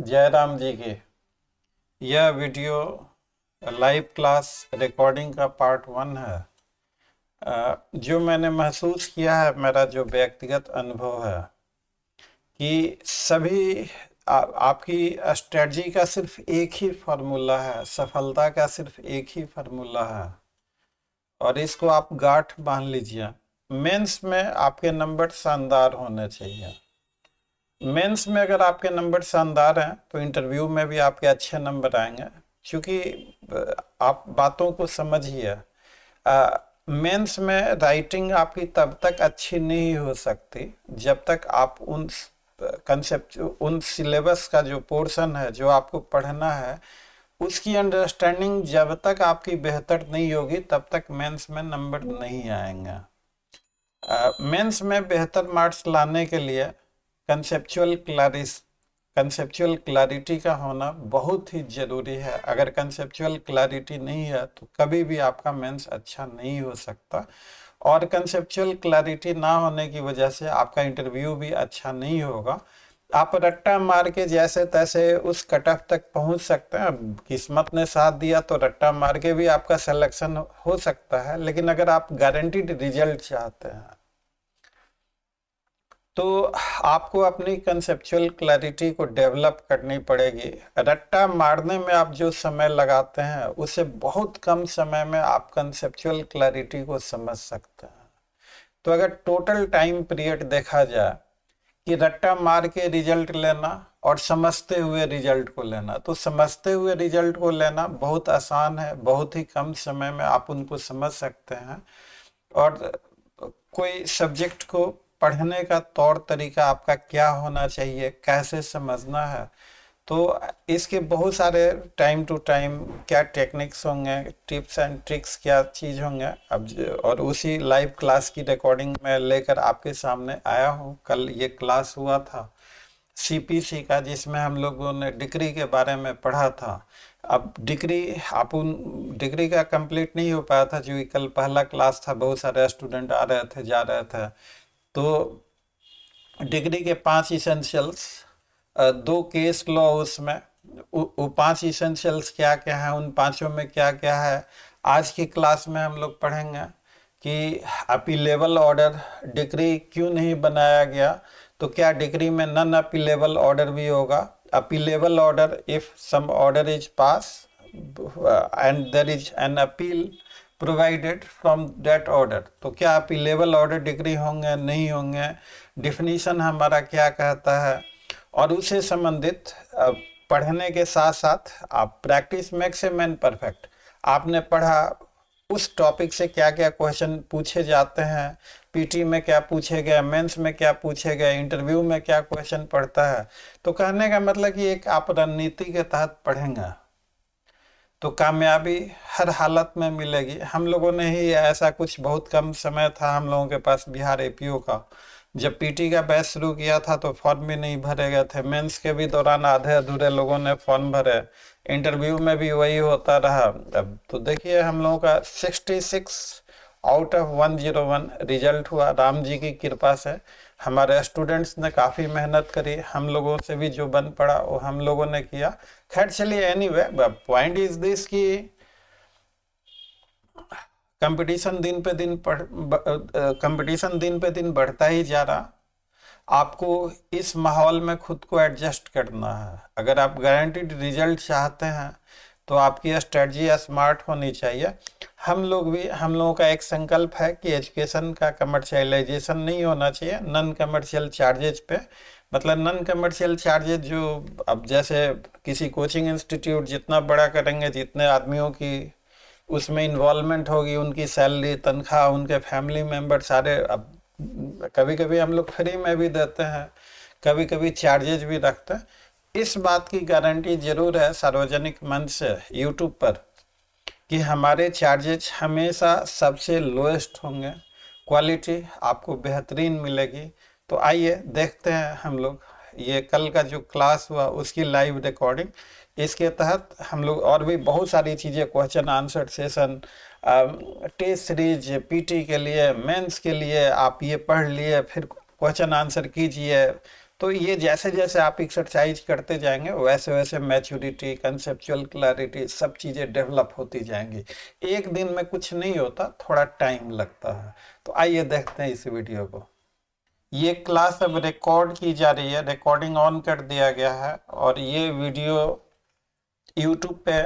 जयराम जी की यह video live class recording का पार्ट 1 है। जो मैंने महसूस किया है, मेरा जो व्यक्तिगत अनुभव है कि सभी आपकी स्ट्रेटजी का सिर्फ एक ही फार्मूला है, सफलता का सिर्फ एक ही फार्मूला है और इसको आप गांठ बांध लीजिए। मेंस में आपके नंबर शानदार होने चाहिए। मेंस में अगर आपके नंबर शानदार हैं तो इंटरव्यू में भी आपके अच्छे नंबर आएंगे, क्योंकि आप बातों को समझिए। मेंस में राइटिंग आपकी तब तक अच्छी नहीं हो सकती जब तक आप उन कंसेप्ट, उन सिलेबस का जो पोर्शन है जो आपको पढ़ना है, उसकी अंडरस्टैंडिंग जब तक आपकी बेहतर नहीं होगी तब तक मेंस में नंबर नहीं आएंगे। मेंस में बेहतर मार्क्स लाने के लिए कंसेप्चुअल क्लैरिटी का होना बहुत ही ज़रूरी है। अगर कंसेप्चुअल क्लैरिटी नहीं है तो कभी भी आपका मेंस अच्छा नहीं हो सकता, और कंसेप्चुअल क्लैरिटी ना होने की वजह से आपका इंटरव्यू भी अच्छा नहीं होगा। आप रट्टा मार के जैसे तैसे उस कट ऑफ तक पहुंच सकते हैं। किस्मत ने साथ दिया तो रट्टा मार के भी आपका सिलेक्शन हो सकता है, लेकिन अगर आप गारंटीड रिजल्ट चाहते हैं तो आपको अपनी कंसेप्चुअल क्लैरिटी को डेवलप करनी पड़ेगी। रट्टा मारने में आप जो समय लगाते हैं उससे बहुत कम समय में आप कंसेप्चुअल क्लैरिटी को समझ सकते हैं। तो अगर टोटल टाइम पीरियड देखा जाए कि रट्टा मार के रिजल्ट लेना और समझते हुए रिजल्ट को लेना, तो समझते हुए रिजल्ट को लेना बहुत आसान है, बहुत ही कम समय में आप उनको समझ सकते हैं। और कोई सब्जेक्ट को पढ़ने का तौर तरीका आपका क्या होना चाहिए, कैसे समझना है, तो इसके बहुत सारे टाइम टू टाइम क्या टेक्निक्स होंगे, टिप्स एंड ट्रिक्स क्या चीज़ होंगे। अब और उसी लाइव क्लास की रिकॉर्डिंग में लेकर आपके सामने आया हूँ। कल ये क्लास हुआ था सीपीसी का, जिसमें हम लोगों ने डिग्री के बारे में पढ़ा था। अब डिग्री का कंप्लीट नहीं हो पाया था, जो कल पहला क्लास था, बहुत सारे स्टूडेंट आ रहे थे जा रहे थे। तो डिग्री के 5 इसेंशियल्स, 2 केस लॉ, उसमें वो 5 इसेंशियल्स क्या क्या है, उन पांचों में क्या क्या है, आज की क्लास में हम लोग पढ़ेंगे। कि अपीलेबल ऑर्डर डिग्री क्यों नहीं बनाया गया, तो क्या डिग्री में नॉन अपीलेबल ऑर्डर भी होगा? Appealable order if some order is pass and there is an appeal provided from that order, तो क्या अपीलेबल ऑर्डर डिग्री होंगे, नहीं होंगे, डिफिनीशन हमारा क्या कहता है। और उससे संबंधित पढ़ने के साथ साथ आप practice makes a man perfect. आपने पढ़ा उस टॉपिक से क्या क्या क्वेश्चन पूछे जाते हैं, पीटी में क्या पूछे गए, मेंस में क्या पूछे गए, इंटरव्यू में क्या क्वेश्चन पढ़ता है। तो कहने का मतलब कि एक आप रणनीति के तहत पढ़ेंगे तो कामयाबी हर हालत में मिलेगी। हम लोगों ने ही ऐसा, कुछ बहुत कम समय था हम लोगों के पास बिहार एपीओ का, जब पीटी का बैच शुरू किया था तो फॉर्म भी नहीं भरे गए थे। मेंस के भी दौरान आधे अधूरे लोगों ने फॉर्म भरे, इंटरव्यू में भी वही होता रहा। अब तो देखिए हम लोगों का 66 आउट ऑफ 101 रिजल्ट हुआ, राम जी की कृपा से। हमारे स्टूडेंट्स ने काफ़ी मेहनत करी, हम लोगों से भी जो बन पड़ा वो हम लोगों ने किया। खैर चलिए, एनीवे पॉइंट इज दिस कि कंपटीशन दिन पे दिन बढ़ता ही जा रहा। आपको इस माहौल में खुद को एडजस्ट करना है। अगर आप गारंटीड रिजल्ट चाहते हैं तो आपकी स्ट्रेटजी स्मार्ट होनी चाहिए। हम लोगों का एक संकल्प है कि एजुकेशन का कमर्शियलाइजेशन नहीं होना चाहिए। नॉन कमर्शियल चार्जेज पे, मतलब नॉन कमर्शियल चार्जेज जो, अब जैसे किसी कोचिंग इंस्टीट्यूट जितना बड़ा करेंगे, जितने आदमियों की उसमें इन्वॉल्वमेंट होगी, उनकी सैलरी, तनख्वाह, उनके फैमिली मेंबर सारे। अब कभी कभी हम लोग फ्री में भी देते हैं, कभी कभी चार्जेज भी रखते हैं। इस बात की गारंटी जरूर है सार्वजनिक मंच से यूट्यूब पर कि हमारे चार्जेज हमेशा सबसे लोएस्ट होंगे, क्वालिटी आपको बेहतरीन मिलेगी। तो आइए देखते हैं हम लोग ये कल का जो क्लास हुआ उसकी लाइव रिकॉर्डिंग। इसके तहत हम लोग और भी बहुत सारी चीज़ें, question answer session, test series, PT के लिए, मेंस के लिए आप ये पढ़ लिए, फिर क्वेश्चन आंसर कीजिए, तो ये जैसे जैसे आप एक्सरसाइज करते जाएंगे वैसे वैसे मैच्योरिटी, कंसेप्चुअल क्लैरिटी, सब चीज़ें डेवलप होती जाएंगी। एक दिन में कुछ नहीं होता, थोड़ा टाइम लगता है। तो आइए देखते हैं इस वीडियो को। ये क्लास अब रिकॉर्ड की जा रही है, रिकॉर्डिंग ऑन कर दिया गया है और ये वीडियो यूट्यूब पे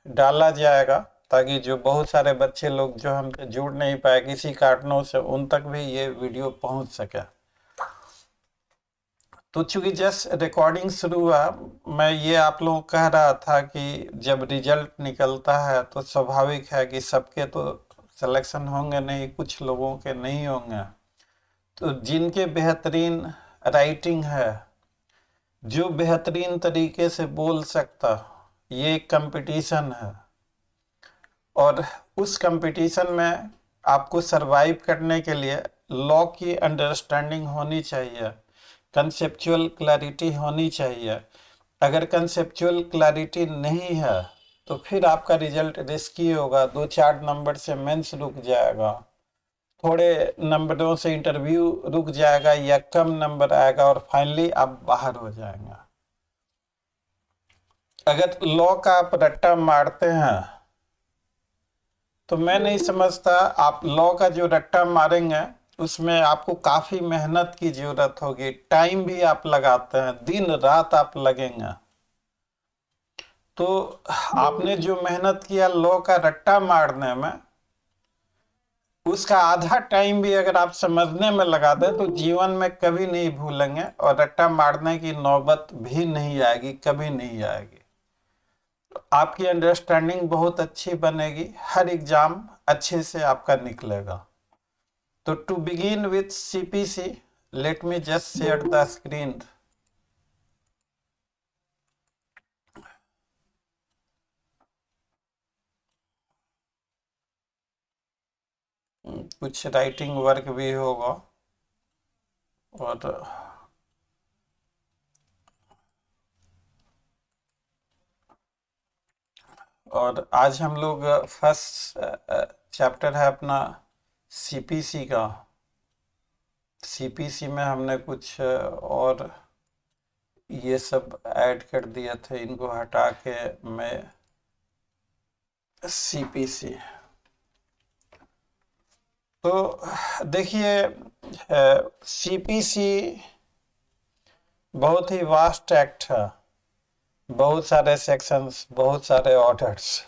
डाला जाएगा ताकि जो बहुत सारे बच्चे लोग जो हमसे जुड़ नहीं पाए किसी कारणों से, उन तक भी ये वीडियो पहुंच सके। तो चूंकि जस्ट रिकॉर्डिंग शुरू हुआ, मैं ये आप लोगों को कह रहा था कि जब रिजल्ट निकलता है तो स्वाभाविक है कि सबके तो सिलेक्शन होंगे नहीं, कुछ लोगों के नहीं होंगे। तो जिनके बेहतरीन राइटिंग है, जो बेहतरीन तरीके से बोल सकता, ये कंपटीशन है और उस कंपटीशन में आपको सरवाइव करने के लिए लॉ की अंडरस्टैंडिंग होनी चाहिए, कंसेप्चुअल क्लैरिटी होनी चाहिए। अगर कंसेप्चुअल क्लैरिटी नहीं है तो फिर आपका रिजल्ट रिस्की होगा, 2-4 नंबर से मेंस रुक जाएगा, थोड़े नंबरों से इंटरव्यू रुक जाएगा या कम नंबर आएगा और फाइनली आप बाहर हो जाएंगे। अगर लॉ का आप रट्टा मारते हैं तो मैं नहीं समझता आप लॉ का जो रट्टा मारेंगे उसमें आपको काफी मेहनत की जरूरत होगी, टाइम भी आप लगाते हैं, दिन रात आप लगेंगे। तो आपने जो मेहनत किया लॉ का रट्टा मारने में, उसका आधा टाइम भी अगर आप समझने में लगा दें तो जीवन में कभी नहीं भूलेंगे और रट्टा मारने की नौबत भी नहीं आएगी, कभी नहीं आएगी। आपकी अंडरस्टैंडिंग बहुत अच्छी बनेगी, हर एग्जाम अच्छे से आपका निकलेगा। तो to begin with CPC, let me just share the screen. कुछ राइटिंग वर्क भी होगा और आज हम लोग फर्स्ट चैप्टर है अपना CPC का। CPC में हमने कुछ और ये सब ऐड कर दिए थे, इनको हटा के मैं CPC। तो देखिए CPC बहुत ही वास्ट एक्ट है, बहुत सारे सेक्शंस, बहुत सारे ऑर्डर्स।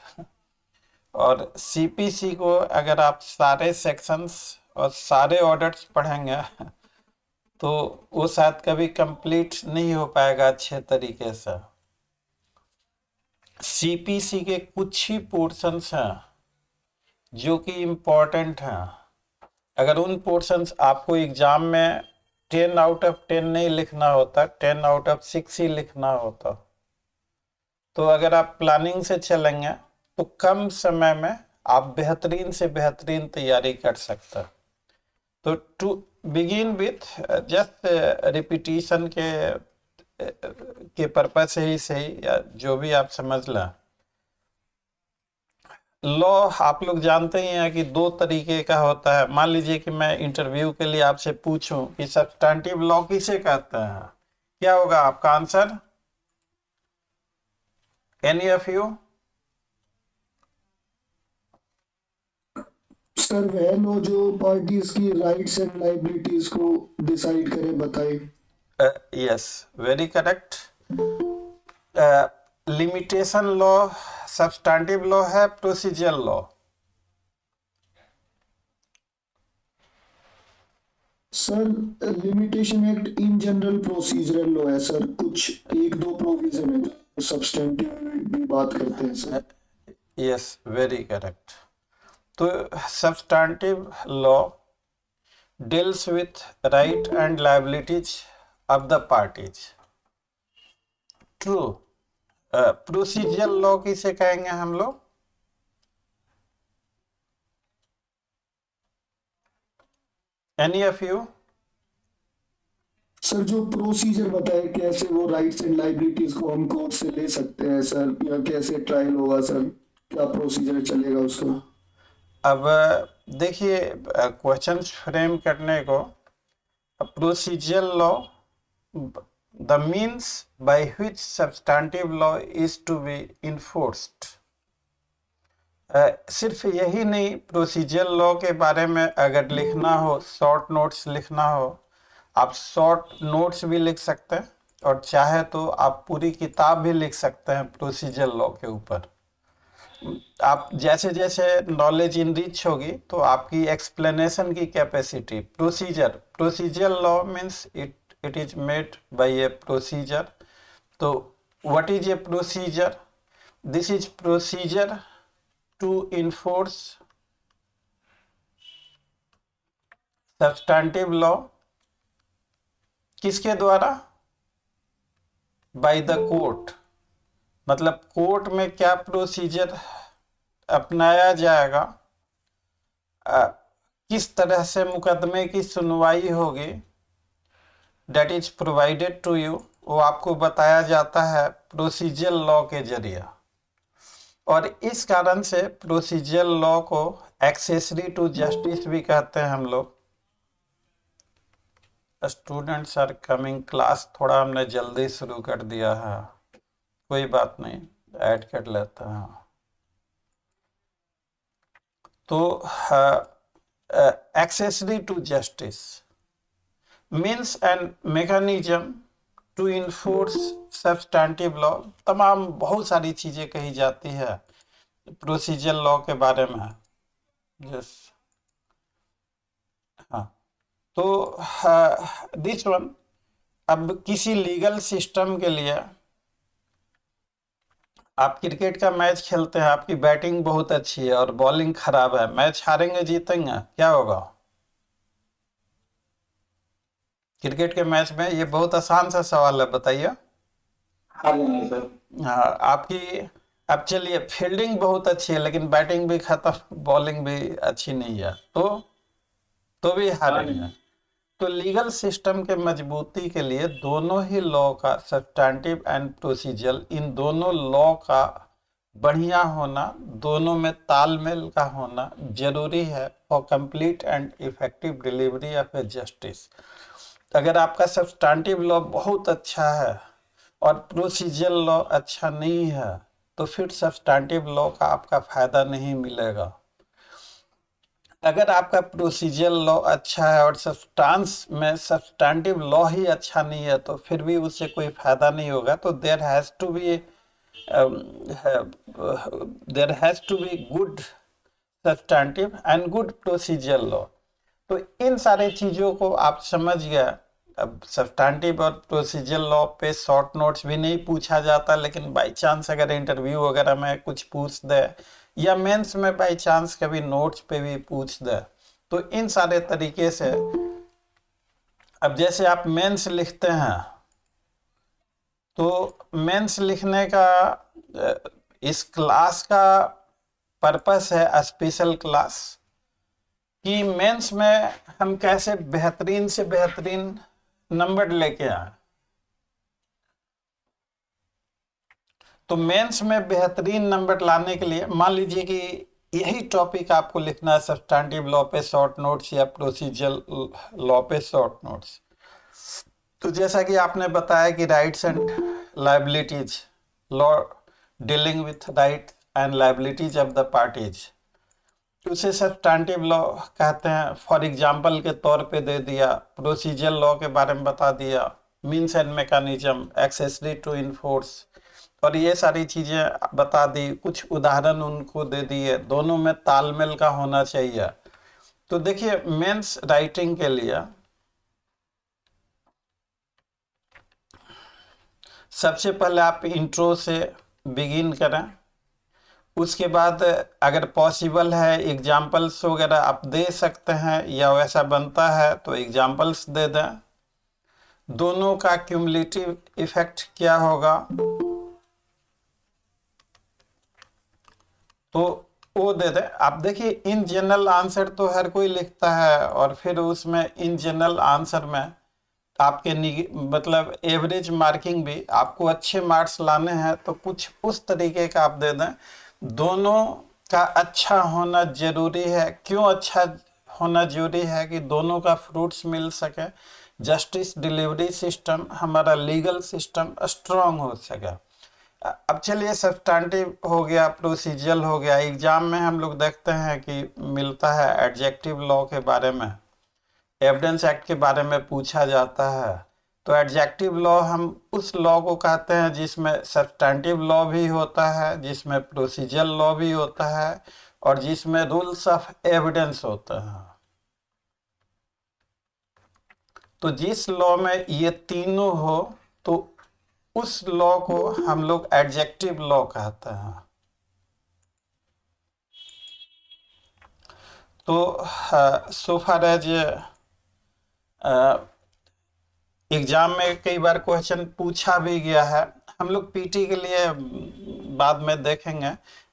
और CPC को अगर आप सारे सेक्शंस और सारे ऑर्डर्स पढ़ेंगे तो वो शायद कभी कंप्लीट नहीं हो पाएगा अच्छे तरीके से। CPC के कुछ ही पोर्शंस हैं जो कि इम्पोर्टेंट हैं। अगर उन पोर्शंस आपको एग्जाम में 10 आउट ऑफ 10 नहीं लिखना होता, 10 आउट ऑफ 6 ही लिखना होता, तो अगर आप प्लानिंग से चलेंगे तो कम समय में आप बेहतरीन से बेहतरीन तैयारी कर सकते हैं। तो to begin with just repetition के पर्पज से ही सही, या जो भी आप समझ लें। लॉ आप लोग जानते ही हैं कि 2 तरीके का होता है। मान लीजिए कि मैं इंटरव्यू के लिए आपसे पूछूं कि सब्सटैंटिव लॉ किसे कहते हैं, क्या होगा आपका answer? Any of you? Sir वह लो जो पार्टीज की राइट्स एंड लाइबिलिटीज को डिसाइड करे, बताए। Yes, very correct. Limitation law substantive law है, procedural law? Sir limitation act in general procedural law है सर, कुछ 1-2 प्रोविजन है जो सब्सटेंटिव भी बात करते हैं सर। Yes, very correct. तो substantive law deals with right and liabilities of the parties. True. Procedural law किसे कहेंगे हम लोग? Any of you? सर जो प्रोसीजर बताए कैसे वो राइट्स एंड लाइबिलिटीज को हम कोर्ट से ले सकते हैं सर, या कैसे ट्रायल होगा सर, क्या प्रोसीजर चलेगा उसका? अब देखिए, क्वेश्चन फ्रेम करने को procedural law the means by which substantive law is to be enforced। सिर्फ यही नहीं, प्रोसीजर लॉ के बारे में अगर लिखना हो, शॉर्ट नोट्स लिखना हो, आप शॉर्ट नोट्स भी लिख सकते हैं और चाहे तो आप पूरी किताब भी लिख सकते हैं प्रोसीजर लॉ के ऊपर। आप जैसे जैसे नॉलेज इनरिच होगी तो आपकी एक्सप्लेनेशन की capacity, procedure law means it is made by a procedure. तो what is a procedure? This is procedure to enforce substantive law. किसके द्वारा? By the court. मतलब कोर्ट में क्या प्रोसीजर अपनाया जाएगा, किस तरह से मुकदमे की सुनवाई होगी, date is provided to you, वो आपको बताया जाता है प्रोसीजर लॉ के जरिए। और इस कारण से प्रोसीजर लॉ को एक्सेसरी टू जस्टिस भी कहते हैं हम लोग। स्टूडेंट्स आर कमिंग क्लास, थोड़ा हमने जल्दी शुरू कर दिया है, कोई बात नहीं, ऐड कर लेते हैं। तो accessory to justice means and mechanism to enforce substantive law. तमाम बहुत सारी चीजें कही जाती है प्रोसीजर लॉ के बारे में। यस, हाँ। तो दिस वन, अब किसी लीगल सिस्टम के लिए आप क्रिकेट का मैच खेलते हैं, आपकी बैटिंग बहुत अच्छी है और बॉलिंग खराब है, मैच हारेंगे जीतेंगे, क्या होगा? क्रिकेट के मैच में ये बहुत आसान सा सवाल है, बताइए। हारेंगे सर। हाँ, आपकी, अब चलिए फील्डिंग बहुत अच्छी है लेकिन बैटिंग भी खत्म, बॉलिंग भी अच्छी नहीं है, तो भी हारेंगे। तो लीगल सिस्टम के मजबूती के लिए दोनों ही लॉ का, सब्सटैंटिव एंड प्रोसीजर, इन दोनों लॉ का बढ़िया होना, दोनों में तालमेल का होना जरूरी है for complete and effective delivery of A justice. अगर आपका सब्सटैंटिव लॉ बहुत अच्छा है और प्रोसीजर लॉ अच्छा नहीं है तो फिर सब्सटैंटिव लॉ का आपका फायदा नहीं मिलेगा। अगर आपका प्रोसीजर लॉ अच्छा है और सब्सटेंस में सब्सटैंटिव लॉ ही अच्छा नहीं है तो फिर भी उससे कोई फायदा नहीं होगा। तो there has to be good substantive and good procedure law. तो इन सारे चीजों को आप समझ गए। अब सब्सटैंटिव और प्रोसीजर लॉ पे शॉर्ट नोट्स भी नहीं पूछा जाता, लेकिन बाय चांस अगर इंटरव्यू वगैरह में कुछ पूछ दे या मेंस में बाय चांस कभी नोट्स पे भी पूछ दे, तो इन सारे तरीके से, अब जैसे आप मेंस लिखते हैं तो मेंस लिखने का इस क्लास का पर्पस है स्पेशल क्लास, कि मेंस में हम कैसे बेहतरीन से बेहतरीन नंबर लेके आए। तो मेंस में बेहतरीन नंबर लाने के लिए मान लीजिए कि यही टॉपिक आपको लिखना है सब्सटैंटिव लॉ पे शॉर्ट नोट्स या प्रोसीजर लॉ पे शॉर्ट नोट्स। तो जैसा कि आपने बताया कि rights and liabilities, law dealing with right and liabilities of the parties, उसे सब्सटैंटिव लॉ कहते हैं। फॉर एग्जांपल के तौर पे दे दिया, प्रोसीजर लॉ के बारे में बता दिया, means and mechanism, accessory to enforce, और ये सारी चीजें बता दी, कुछ उदाहरण उनको दे दिए, दोनों में तालमेल का होना चाहिए। तो देखिए मेंस राइटिंग के लिए सबसे पहले आप इंट्रो से बिगिन करें, उसके बाद अगर पॉसिबल है एग्जाम्पल्स वगैरह आप दे सकते हैं या वैसा बनता है तो एग्जाम्पल्स दे दें। दोनों का क्यूमुलेटिव इफेक्ट क्या होगा तो वो दे दें। आप देखिए इन जनरल आंसर तो हर कोई लिखता है और फिर उसमें इन जनरल आंसर में आपके मतलब एवरेज मार्किंग भी, आपको अच्छे मार्क्स लाने हैं तो कुछ उस तरीके का आप दे दें। दोनों का अच्छा होना जरूरी है। क्यों अच्छा होना जरूरी है कि दोनों का फ्रूट्स मिल सके, जस्टिस डिलीवरी सिस्टम, हमारा लीगल सिस्टम स्ट्रांग हो सके। अब चलिए, सब्सटैंटिव हो गया, प्रोसीजरल हो गया। एग्जाम में हम लोग देखते हैं कि मिलता है एडजेक्टिव लॉ के बारे में, एविडेंस एक्ट के बारे में पूछा जाता है। तो एडजेक्टिव लॉ हम उस लॉ को कहते हैं जिसमें सब्सटैंटिव लॉ भी होता है, जिसमें प्रोसीजरल लॉ भी होता है, और जिसमें रूल्स ऑफ एविडेंस होता है। तो जिस लॉ में ये तीनों हो तो उस लॉ को हम लोग एडजेक्टिव लॉ कहते हैं। तो सो फार एज एग्जाम में कई बार क्वेश्चन पूछा भी गया है। हम लोग पीटी के लिए बाद में देखेंगे।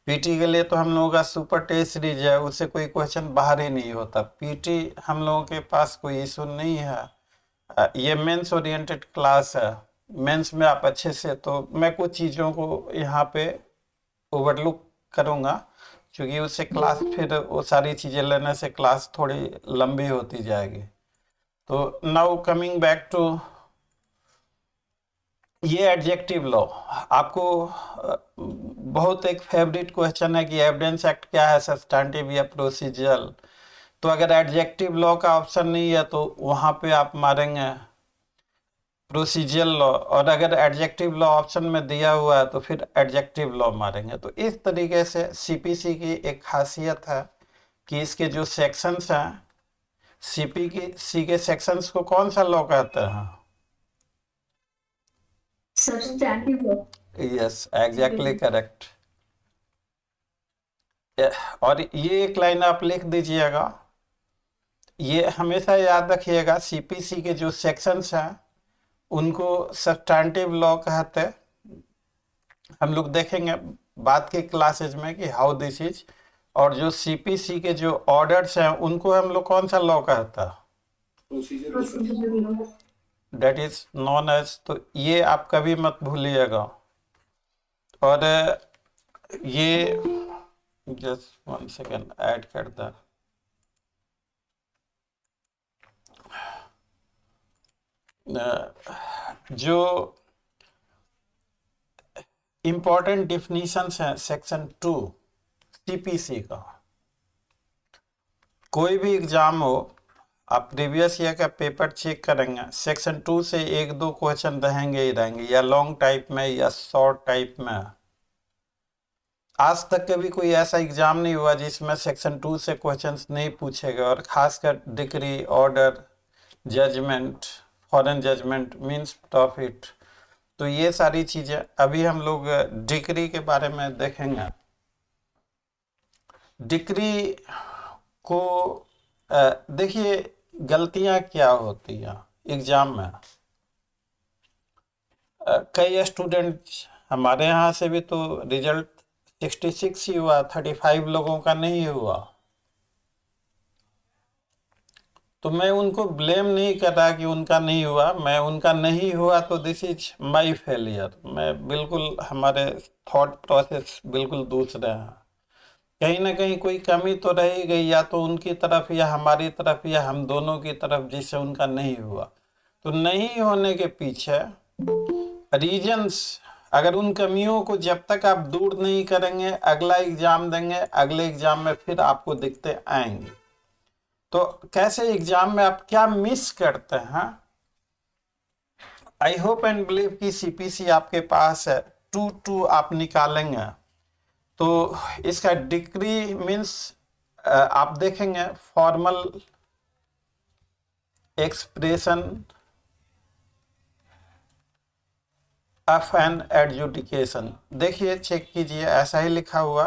पीटी के लिए तो हम लोगों का सुपर टेस्ट सीरीज है, उससे कोई क्वेश्चन बाहर ही नहीं होता। पीटी हम लोगों के पास कोई इशू नहीं है। ये मेंस ओरिएंटेड क्लास है। मेंस में आप अच्छे से, तो मैं कुछ चीज़ों को यहाँ पे ओवरलुक करूँगा, क्योंकि उससे क्लास फिर वो सारी चीज़ें लेने से क्लास थोड़ी लंबी होती जाएगी। तो नाउ कमिंग बैक टू ये एडजेक्टिव लॉ, आपको बहुत एक फेवरेट क्वेश्चन है कि एविडेंस एक्ट क्या है, सब्सटैंटिव या प्रोसीजरल। तो अगर एडजेक्टिव लॉ का ऑप्शन नहीं है तो वहाँ पे आप मारेंगे प्रोसीजरल लॉ, और अगर एडजेक्टिव लॉ ऑप्शन में दिया हुआ है तो फिर एडजेक्टिव लॉ मारेंगे। तो इस तरीके से सीपीसी की एक खासियत है कि इसके जो सेक्शंस हैं, सीपीसी के सेक्शंस को कौन सा लॉ कहते हैं? Substantive law. Yes, exactly correct. और ये एक लाइन आप लिख दीजिएगा, ये हमेशा याद रखिएगा, सीपीसी के जो सेक्शंस हैं उनको सब्सटैंटिव लॉ कहते हैं। हम लोग देखेंगे बाद के क्लासेज में कि हाउ दिस इज। और जो सीपीसी के जो ऑर्डर्स हैं उनको हम लोग कौन सा लॉ कहता है? Procedural law. That is known as. तो ये आप कभी मत भूलिएगा। और ये जस्ट 1 सेकेंड ऐड कर दें। जो इंपॉर्टेंट डिफिनीशंस हैं सेक्शन 2 सीपीसी का, कोई भी एग्जाम हो, आप प्रीवियस ईयर का पेपर चेक करेंगे, सेक्शन 2 से 1-2 क्वेश्चन रहेंगे ही रहेंगे, या लॉन्ग टाइप में या शॉर्ट टाइप में। आज तक कभी कोई ऐसा एग्जाम नहीं हुआ जिसमें सेक्शन 2 से क्वेश्चंस नहीं पूछे गए। और खासकर decree, order, judgment, foreign judgment, mesne profit, तो ये सारी चीजें अभी हम लोग डिक्री के बारे में देखेंगे। डिक्री को देखिए गलतियां क्या होती हैं एग्जाम में। कई स्टूडेंट, हमारे यहाँ से भी तो रिजल्ट 66 ही हुआ, 35 लोगों का नहीं हुआ। तो मैं उनको ब्लेम नहीं कर रहा कि उनका नहीं हुआ, मैं उनका नहीं हुआ तो दिस इज माय फेलियर। मैं बिल्कुल, हमारे थॉट प्रोसेस बिल्कुल दूसरे हैं। कहीं ना कहीं कोई कमी तो रह ही गई, या तो उनकी तरफ या हमारी तरफ या हम दोनों की तरफ, जिससे उनका नहीं हुआ। तो नहीं होने के पीछे रीजंस, अगर उन कमियों को जब तक आप दूर नहीं करेंगे, अगला एग्जाम देंगे, अगले एग्जाम में फिर आपको दिक्कतें आएंगी। तो कैसे एग्जाम में आप क्या मिस करते हैं? आई होप एंड बिलीव कि सीपीसी आपके पास है, 2-2 आप निकालेंगे। तो इसका डिक्री मीन्स आप देखेंगे formal expression of an adjudication. देखिए, चेक कीजिए, ऐसा ही लिखा हुआ।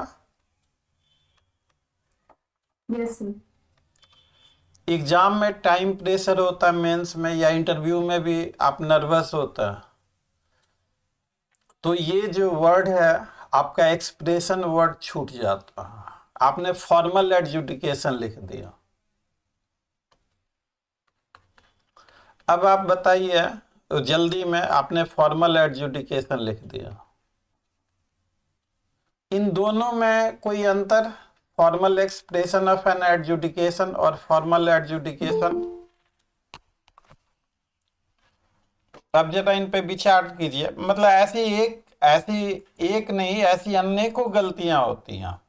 Yes sir. एग्जाम में टाइम प्रेशर होता है, मेंस में या इंटरव्यू में भी आप नर्वस होता है। तो ये जो वर्ड है आपका एक्सप्रेशन वर्ड छूट जाता है, आपने फॉर्मल एडजुडिकेशन लिख दिया। अब आप बताइए, तो जल्दी में आपने फॉर्मल एडजुडिकेशन लिख दिया। इन दोनों में कोई अंतर? Formal expression of an adjudication और फॉर्मल एडजुडिकेशन। अब जरा इन पे विचार कीजिए। मतलब ऐसी एक नहीं, ऐसी अनेकों गलतियां होती हैं।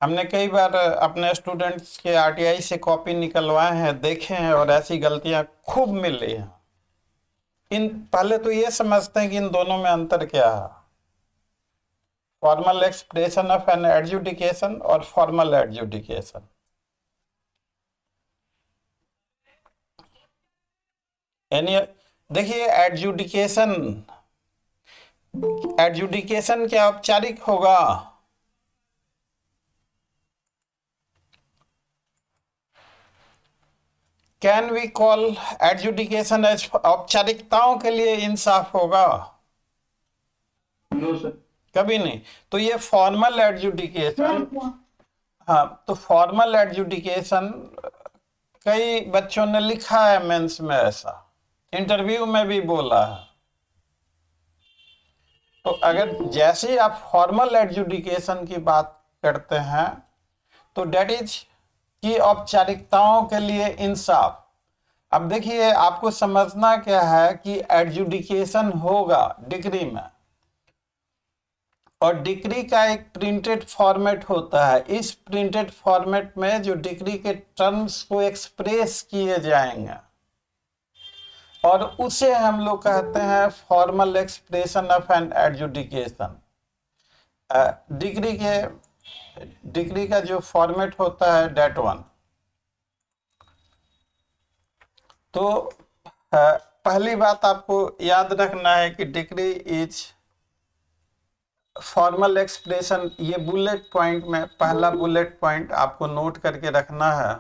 हमने कई बार अपने स्टूडेंट्स के आरटीआई से कॉपी निकलवाए हैं, देखे हैं, और ऐसी गलतियां खूब मिल रही हैं। पहले तो ये समझते हैं कि इन दोनों में अंतर क्या है, formal expression of an adjudication और फॉर्मल एडजुडिकेशन। यानी देखिए, एडजुडिकेशन क्या औपचारिक होगा? Can we call adjudication as औपचारिकताओं के लिए इंसाफ होगा? नो सर, कभी नहीं। तो ये फॉर्मल एडजुडिकेशन, हाँ, तो फॉर्मल एडजुडिकेशन कई बच्चों ने लिखा है मेंस में, ऐसा इंटरव्यू में भी बोला है। तो अगर जैसे ही आप फॉर्मल एडजुडिकेशन की बात करते हैं तो डेट इज की औपचारिकताओं के लिए इंसाफ। अब देखिए, आपको समझना क्या है कि एडजुडिकेशन होगा डिग्री में, और डिग्री का एक प्रिंटेड फॉर्मेट होता है। इस प्रिंटेड फॉर्मेट में जो डिग्री के टर्म्स को एक्सप्रेस किए जाएंगे, और उसे हम लोग कहते हैं formal expression of an adjudication. Decree का जो फॉर्मेट होता है डेट वन। तो पहली बात आपको याद रखना है कि डिग्री इज फॉर्मल एक्सप्रेशन। ये बुलेट पॉइंट में पहला बुलेट पॉइंट आपको नोट करके रखना है।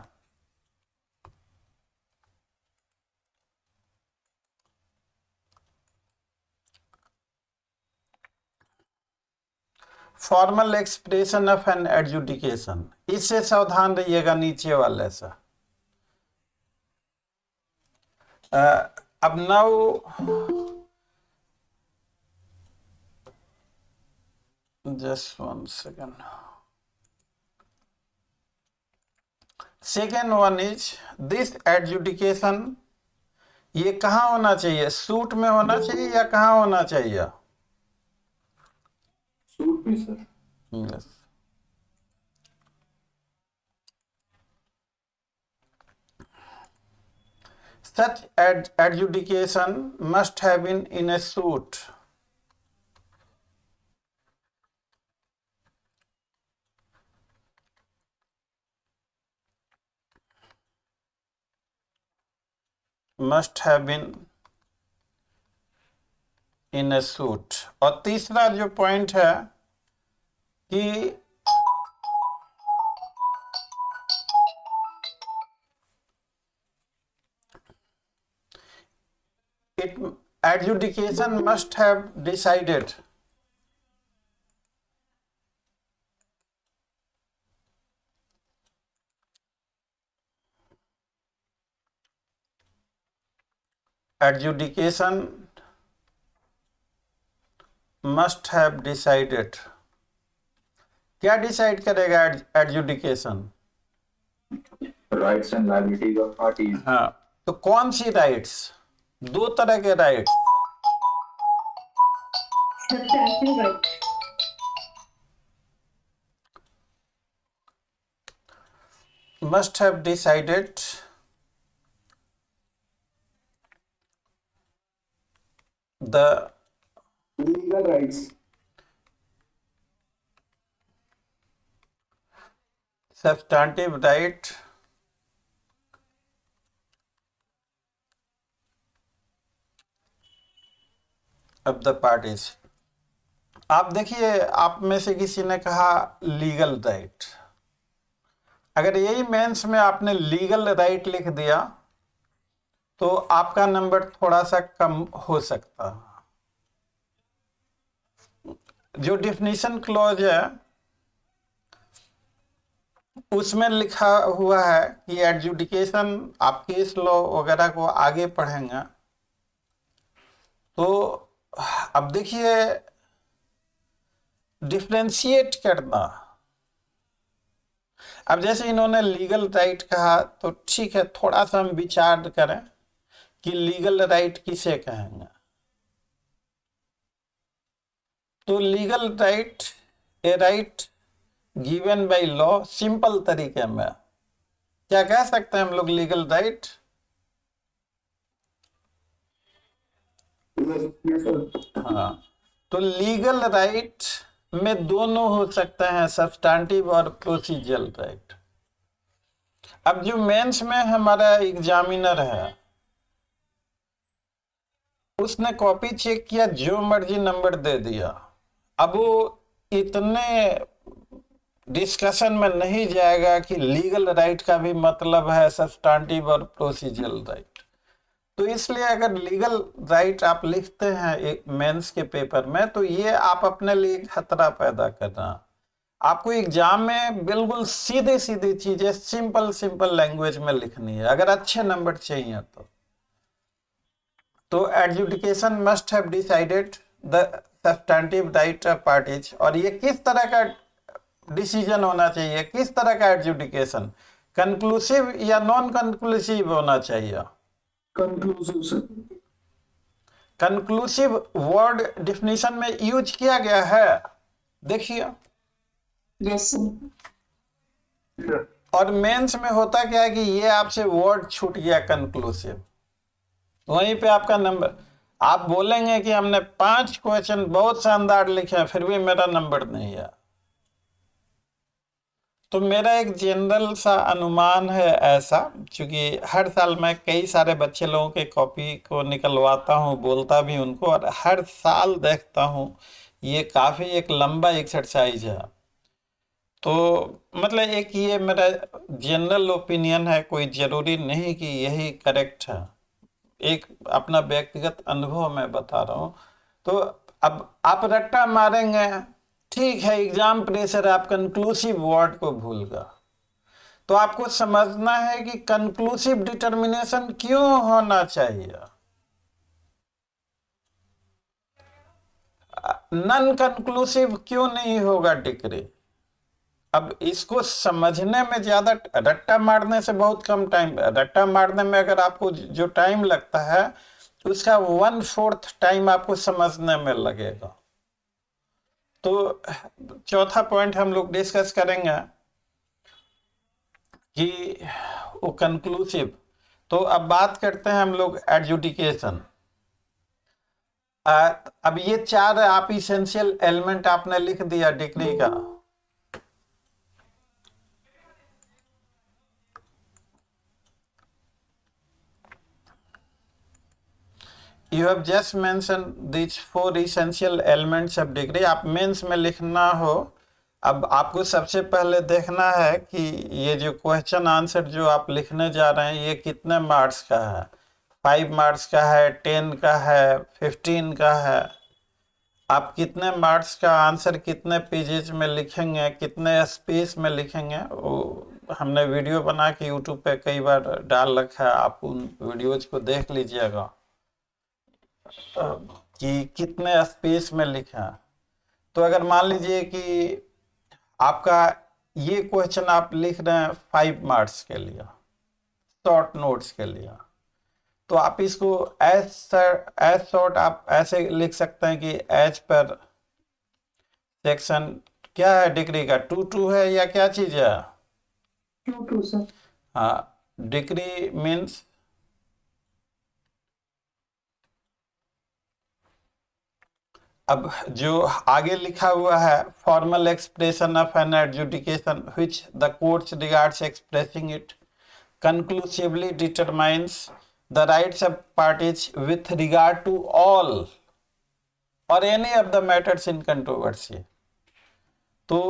Formal expression of an adjudication, इससे सावधान रहिएगा नीचे वाले से। अब now just 1 second. Second one is this adjudication, ये कहाँ होना चाहिए? सूट में होना चाहिए या कहाँ होना चाहिए? सूट में sir. Yes. Such adjudication must have been in a suit. Must have been in a suit. और तीसरा जो पॉइंट है कि adjudication must have decided adjudication must have decided। क्या डिसाइड करेगा adjudication? Rights and liabilities of parties. हाँ, तो कौन सी राइट्स? दो तरह के rights. Substantive right. Must have decided the legal rights. substantive right of the parties। आप देखिए, आप में से किसी ने कहा लीगल राइट। अगर यही मेंस में आपने लीगल राइट लिख दिया तो आपका नंबर थोड़ा सा कम हो सकता है। जो डिफिनीशन क्लॉज है उसमें लिखा हुआ है कि एडजुडिकेशन, आप केस लॉ वगैरह को आगे पढ़ेंगे तो अब देखिए, डिफरेंशिएट करना अब जैसे इन्होंने लीगल राइट कहा, तो ठीक है, थोड़ा सा हम विचार करें कि लीगल राइट किसे कहेंगे। तो legal right, A right given by law, simple तरीके में क्या कह सकते हैं हम लोग लीगल राइट? हाँ, तो लीगल राइट में दोनों हो सकते हैं, सब्सटैंटिव और प्रोसीजरल राइट। अब जो मेंस में हमारा एग्जामिनर है, उसने कॉपी चेक किया, जो मर्जी नंबर दे दिया। अब वो इतने डिस्कशन में नहीं जाएगा कि लीगल राइट का भी मतलब है सब्सटैंटिव और प्रोसीजरल राइट। तो इसलिए अगर लीगल राइट आप लिखते हैं एक मेंस के पेपर में, तो ये आप अपने लिए खतरा पैदा कर रहे हैं। आपको एग्जाम में बिल्कुल सीधी सीधी चीजें सिंपल सिंपल लैंग्वेज में लिखनी है अगर अच्छे नंबर चाहिए तो adjudication must have decided the substantive right of parties. और ये किस तरह का डिसीजन होना चाहिए, किस तरह का एडजुडिकेशन, कंक्लूसिव या नॉन कंक्लूसिव होना चाहिए? Conclusive sir. Conclusive word definition में यूज किया गया है, देखिए। यस और मेंस में होता क्या है कि ये आपसे वर्ड छूट गया कंक्लूसिव, वहीं पे आपका नंबर, आप बोलेंगे कि हमने 5 क्वेश्चन बहुत शानदार लिखे हैं फिर भी मेरा नंबर नहीं है। तो मेरा एक जनरल सा अनुमान है ऐसा, क्योंकि हर साल मैं कई सारे बच्चे लोगों के कॉपी को निकलवाता हूँ, बोलता भी उनको, और हर साल देखता हूँ ये काफ़ी एक लंबा एक्सरसाइज है। तो मतलब एक ये मेरा जनरल ओपिनियन है, कोई ज़रूरी नहीं कि यही करेक्ट है, एक अपना व्यक्तिगत अनुभव मैं बता रहा हूँ। तो अब आप रट्टा मारेंगे, ठीक है, एग्जाम प्रेशर, आप कंक्लूसिव वर्ड को भूल गए। तो आपको समझना है कि कंक्लूसिव डिटर्मिनेशन क्यों होना चाहिए, नॉन कंक्लूसिव क्यों नहीं होगा डिग्री। अब इसको समझने में ज्यादा, रट्टा मारने से बहुत कम टाइम, रट्टा मारने में अगर आपको जो टाइम लगता है उसका 1/4 टाइम आपको समझने में लगेगा। तो चौथा पॉइंट हम लोग डिस्कस करेंगे कि वो कंक्लूसिव। तो अब बात करते हैं हम लोग एडजुडिकेशन। अब ये 4 आप इसेंशियल एलिमेंट आपने लिख दिया डिग्री का। You have just mentioned these 4 essential elements of degree। आप मेंस में लिखना हो, अब आपको सबसे पहले देखना है कि ये जो क्वेश्चन आंसर जो आप लिखने जा रहे हैं ये कितने मार्क्स का है। 5 मार्क्स का है, 10 का है, 15 का है। आप कितने मार्क्स का आंसर कितने पेजेज में लिखेंगे, कितने स्पेस में लिखेंगे, वो हमने वीडियो बना के यूट्यूब पे कई बार डाल रखा है, आप उन वीडियोज को देख लीजिएगा कि कितने स्पेस में लिखा। तो अगर मान लीजिए कि आपका ये क्वेश्चन आप लिख रहे हैं 5 मार्क्स के लिए, शॉर्ट नोट्स के लिए, तो आप इसको एज शॉर्ट आप ऐसे लिख सकते हैं कि एज पर सेक्शन क्या है डिग्री का, 2 है या क्या चीज है? 2 सर। हाँ, डिग्री मीन्स अब जो आगे लिखा हुआ है, formal expression of an adjudication which the courts regards expressing it conclusively determines the rights of parties with regard to all or any of the matters in controversy। तो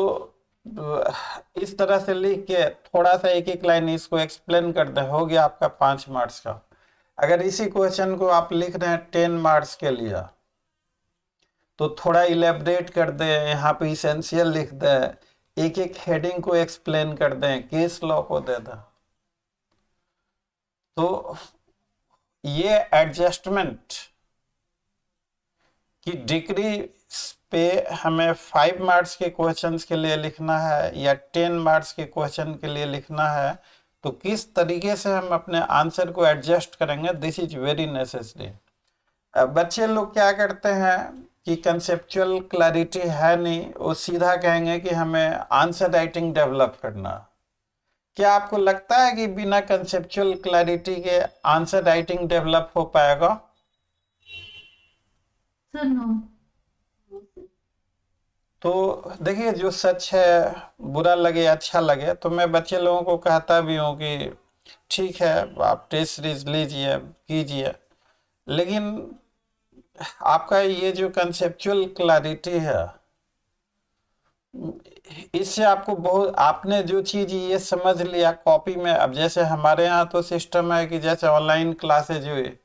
इस तरह से लिख के थोड़ा सा एक एक लाइन इसको एक्सप्लेन कर दे, हो गया आपका 5 मार्क्स का। अगर इसी क्वेश्चन को आप लिख रहे हैं 10 मार्क्स के लिए, तो थोड़ा इलेबरेट कर दें, यहाँ पे इसेंशियल लिख दें, एक एक हेडिंग को एक्सप्लेन कर दें, केस लॉ को दे दें। तो ये एडजस्टमेंट की डिग्री पे हमें 5 मार्क्स के क्वेश्चंस के लिए लिखना है या 10 मार्क्स के क्वेश्चन के लिए लिखना है, तो किस तरीके से हम अपने आंसर को एडजस्ट करेंगे, दिस इज वेरी नेसेसरी। बच्चे लोग क्या करते हैं कि कंसेप्चुअल क्लैरिटी है नहीं, वो सीधा कहेंगे कि हमें आंसर राइटिंग डेवलप करना। क्या आपको लगता है कि बिना कंसेप्चुअल क्लैरिटी के आंसर राइटिंग डेवलप हो पाएगा? Sir no. तो देखिए, जो सच है, बुरा लगे अच्छा लगे, तो मैं बच्चे लोगों को कहता भी हूँ कि ठीक है, आप टेस्ट सीरीज लीजिए कीजिए, लेकिन आपका ये जो कंसेप्चुअल क्लैरिटी है, इससे आपको बहुत, आपने जो चीज ये समझ लिया कॉपी में। अब जैसे हमारे यहाँ तो सिस्टम है कि जैसे ऑनलाइन क्लासेज हुई,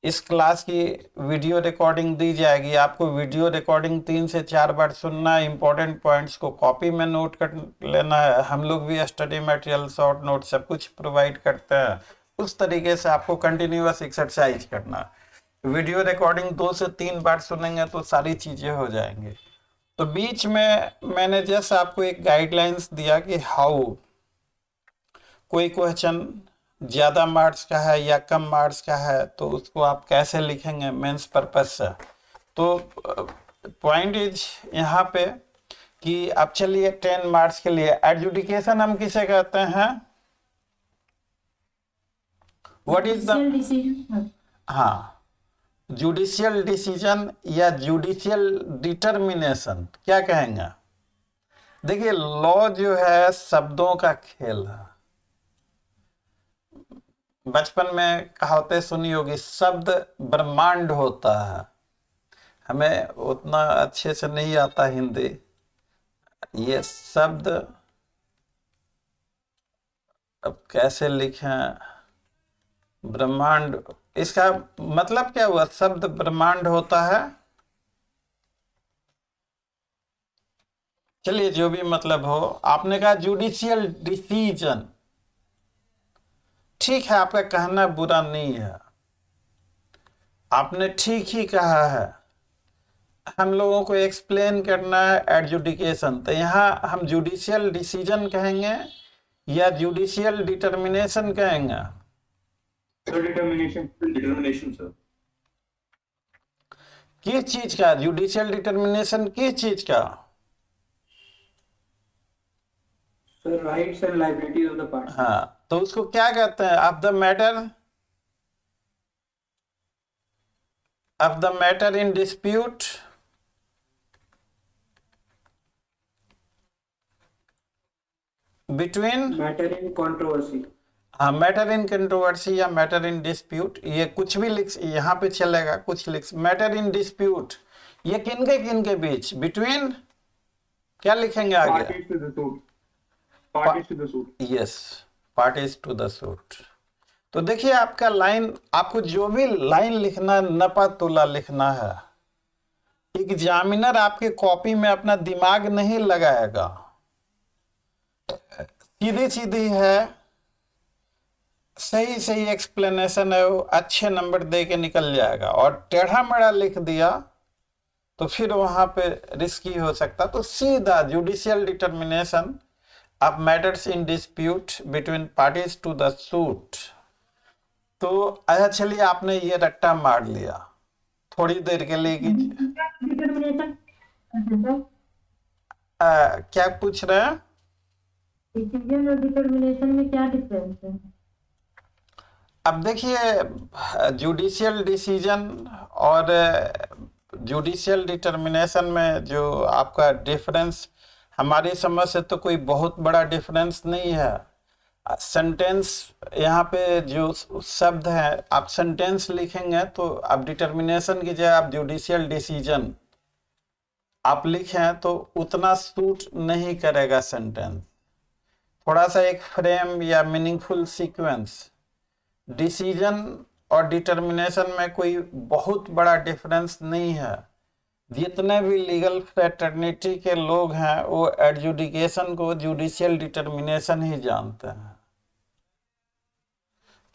इस क्लास की वीडियो रिकॉर्डिंग दी जाएगी, आपको वीडियो रिकॉर्डिंग 3 से 4 बार सुनना है, इंपॉर्टेंट पॉइंट्स को कॉपी में नोट कर लेना है। हम लोग भी स्टडी मटेरियल, शॉर्ट नोट सब कुछ प्रोवाइड करते हैं। उस तरीके से आपको कंटिन्यूअस एक्सरसाइज करना है। वीडियो रिकॉर्डिंग 2 से 3 बार सुनेंगे तो सारी चीज़ें हो जाएंगी। तो बीच में मैंने जैसे आपको एक गाइडलाइंस दिया कि हाउ कोई क्वेश्चन ज़्यादा मार्क्स का है या कम मार्क्स का है, तो उसको आप कैसे लिखेंगे मेंस पर्पस से। तो पॉइंट इज यहाँ पे कि अब चलिए 10 मार्क्स के लिए एडजुडिकेशन हम किसे कहते हैं? What is the, decision. हाँ, जुडिशियल डिसीजन या जुडिशियल डिटर्मिनेशन क्या कहेंगे? देखिए, लॉ जो है शब्दों का खेल है। बचपन में कहावतें सुनी होगी, शब्द ब्रह्मांड होता है। हमें उतना अच्छे से नहीं आता हिंदी, ये शब्द अब कैसे लिखें? ब्रह्मांड, इसका मतलब क्या हुआ? शब्द ब्रह्मांड होता है। चलिए, जो भी मतलब हो, आपने कहा जुडिशियल डिसीजन, ठीक है, आपका कहना बुरा नहीं है, आपने ठीक ही कहा है। हम लोगों को एक्सप्लेन करना है एडजुडिकेशन, तो यहाँ हम जुडिशियल डिसीजन कहेंगे या जुडिशियल डिटर्मिनेशन कहेंगे? Sir determination sir. किस चीज का जुडिशियल डिटर्मिनेशन? किस चीज का? Sir rights and liabilities of the party. हाँ, तो उसको क्या कहते हैं? Of the matter in dispute, between, matter in controversy. हाँ, मैटर इन कंट्रोवर्सी या मैटर इन डिस्प्यूट, ये कुछ भी लिख, यहाँ पे चलेगा, कुछ लिख। मैटर इन डिस्प्यूट ये किनके बीच? बिटवीन, क्या लिखेंगे आगे? Parties to the suit. Parties to the suit. Yes, parties to the suit. तो देखिए, आपका लाइन, आपको जो भी लाइन लिखना है, नपा तुला लिखना है। एग्जामिनर आपके कॉपी में अपना दिमाग नहीं लगाएगा, सीधी सीधी है, सही सही एक्सप्लेनेशन है, वो अच्छे नंबर दे के निकल जाएगा। और टेढ़ा मेढ़ा लिख दिया तो फिर वहां पे रिस्की हो सकता। तो सीधा judicial determination of matters in dispute between parties to the suit. तो अच्छा, चलिए, आपने ये रट्टा मार लिया थोड़ी देर के लिए कि डिटर्मिनेशन क्या पूछ रहे हैं? डिसीजन और डिटर्मिनेशन में क्या डिफरेंस है? अब देखिए, जुडिशियल डिसीजन और जुडिशियल डिटर्मिनेशन में जो आपका डिफरेंस, हमारी समझ से तो कोई बहुत बड़ा डिफरेंस नहीं है। सेंटेंस, यहाँ पे जो शब्द है, आप सेंटेंस लिखेंगे तो आप डिटर्मिनेशन की जगह आप जुडिशियल डिसीजन आप लिखें तो उतना सूट नहीं करेगा सेंटेंस। थोड़ा सा एक फ्रेम या मीनिंगफुल सीक्वेंस, डिसीजन और डिटर्मिनेशन में कोई बहुत बड़ा डिफरेंस नहीं है। जितने भी लीगल फ्रेटर्निटी के लोग हैं वो एडजुडिकेशन को जुडिशियल डिटर्मिनेशन ही जानते हैं।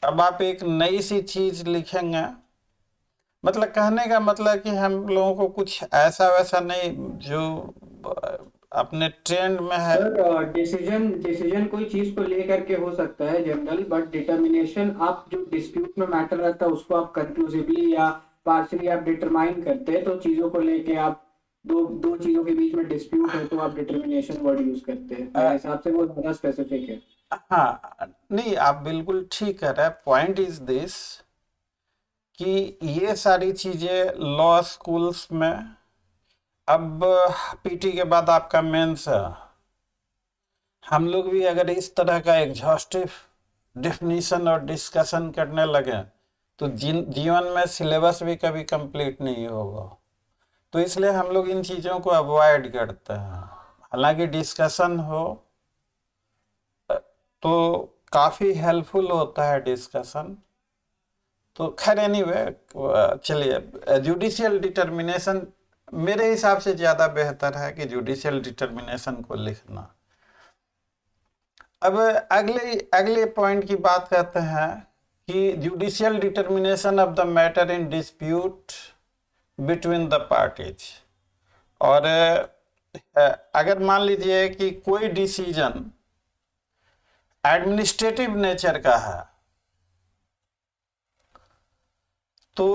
अब आप एक नई सी चीज लिखेंगे, मतलब कहने का मतलब कि हम लोगों को कुछ ऐसा वैसा नहीं जो अपने ट्रेंड में है। सर डिसीजन डिसीजन कोई चीज को लेकर के हो सकता है जनरल, बट डिटर्मिनेशन आप जो डिस्प्यूट में मैटर रहता है उसको आप कंक्लूसिवली या पार्शियली आप डिटरमाइन करते हैं, तो चीजों को लेके आप दो दो चीजों के बीच में डिस्प्यूट है तो आप डिटर्मिनेशन वर्ड यूज करते हैं। मेरे हिसाब से वो ज्यादा स्पेसिफिक है। हाँ नहीं, आप बिल्कुल ठीक कह रहे हैं। पॉइंट इज दिस कि ये सारी चीजें लॉ स्कूल्स में, अब पीटी के बाद आपका मेंस है, हम लोग भी अगर इस तरह का एग्जॉस्टिव डेफिनेशन और डिस्कशन करने लगे तो जीवन में सिलेबस भी कभी कंप्लीट नहीं होगा। तो इसलिए हम लोग इन चीज़ों को अवॉइड करते हैं। हालांकि डिस्कशन हो तो काफ़ी हेल्पफुल होता है डिस्कशन। तो खैर एनीवे, चलिए, जुडिशियल डिटर्मिनेशन मेरे हिसाब से ज़्यादा बेहतर है कि जुडिशियल डिटर्मिनेशन को लिखना। अब अगले पॉइंट की बात करते हैं कि judicial determination of the matter in dispute between the parties. और अगर मान लीजिए कि कोई डिसीजन एडमिनिस्ट्रेटिव नेचर का है, तो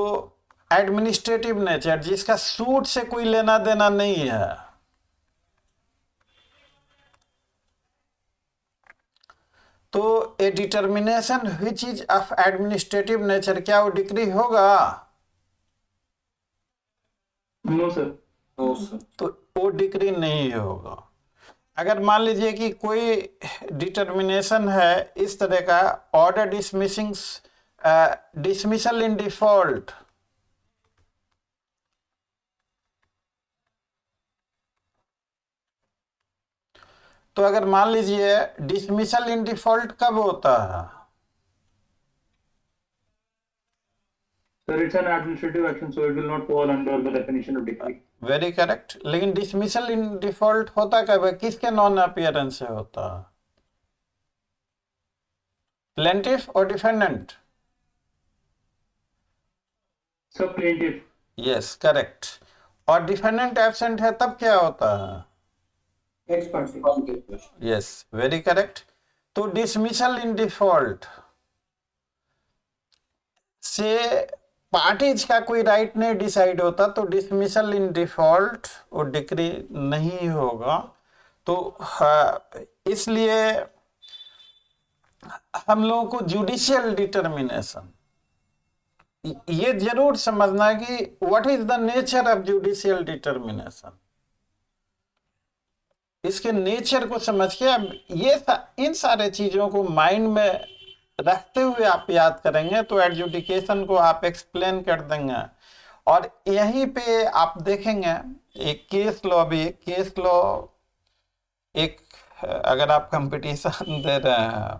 एडमिनिस्ट्रेटिव नेचर जिसका सूट से कोई लेना देना नहीं है, तो a determination which is of administrative nature, क्या वो डिक्री होगा? No sir. No sir. तो वो डिक्री नहीं होगा। अगर मान लीजिए कि कोई डिटर्मिनेशन है इस तरह का, ऑर्डर डिसमिसल इन डिफॉल्ट, तो अगर मान लीजिए डिसमिसल इन डिफॉल्ट कब होता है? Sir, it's an administrative action, so it will not fall under the definition of decree. Very correct. लेकिन डिसमिसल इन डिफॉल्ट होता कब है? किसके नॉन अपीयरेंस से होता है? प्लेंटिफ और defendant? Sir, plaintiff. Yes correct. और डिफेंडेंट एब्सेंट है तब क्या होता है? X party. Yes very correct. तो डिसमिसल इन डिफॉल्ट से पार्टीज का कोई राइट नहीं डिसाइड होता, तो डिसमिसल इन डिफॉल्ट वो डिक्री नहीं होगा। तो इसलिए हम लोगों को जुडिशियल डिटर्मिनेशन ये जरूर समझना कि what is the nature of judicial determination. इसके नेचर को समझ के अब इन सारे चीजों को माइंड में रखते हुए आप याद करेंगे तो एडजुडिकेशन को आप एक्सप्लेन कर देंगे। और यहीं पे आप देखेंगे एक केस लॉ एक, अगर आप कंपटीशन दे रहे हैं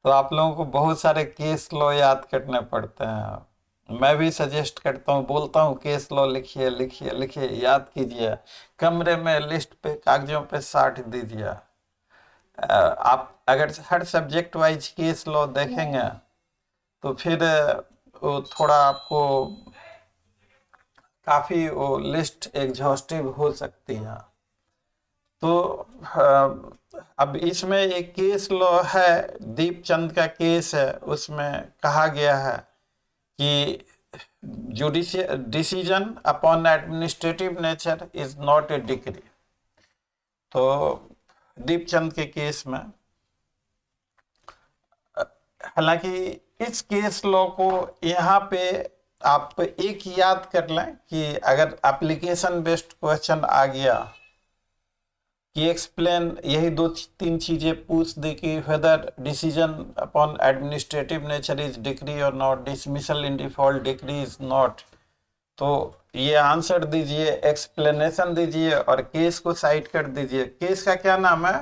तो आप लोगों को बहुत सारे केस लॉ याद करने पड़ते हैं। मैं भी सजेस्ट करता हूँ, बोलता हूँ केस लॉ लिखिए लिखिए लिखिए, याद कीजिए, कमरे में लिस्ट पे कागजों पे साट दीजिए। आप अगर हर सब्जेक्ट वाइज केस लॉ देखेंगे तो फिर वो थोड़ा आपको काफ़ी वो लिस्ट एग्जॉस्टिव हो सकती है। तो अब इसमें एक केस लॉ है, दीपचंद का केस है, उसमें कहा गया है कि judicial decision upon administrative nature is not a decree. तो दीपचंद के केस में, हालांकि इस केस लॉ को यहाँ पे आप एक याद कर लें कि अगर एप्लीकेशन बेस्ड क्वेश्चन आ गया कि एक्सप्लेन, यही 2-3 चीजें पूछ दी कि whether decision upon administrative nature is decree और not, dismissal in default decree is not, तो ये आंसर दीजिए, एक्सप्लेनेशन दीजिए और केस को साइट कर दीजिए। केस का क्या नाम है?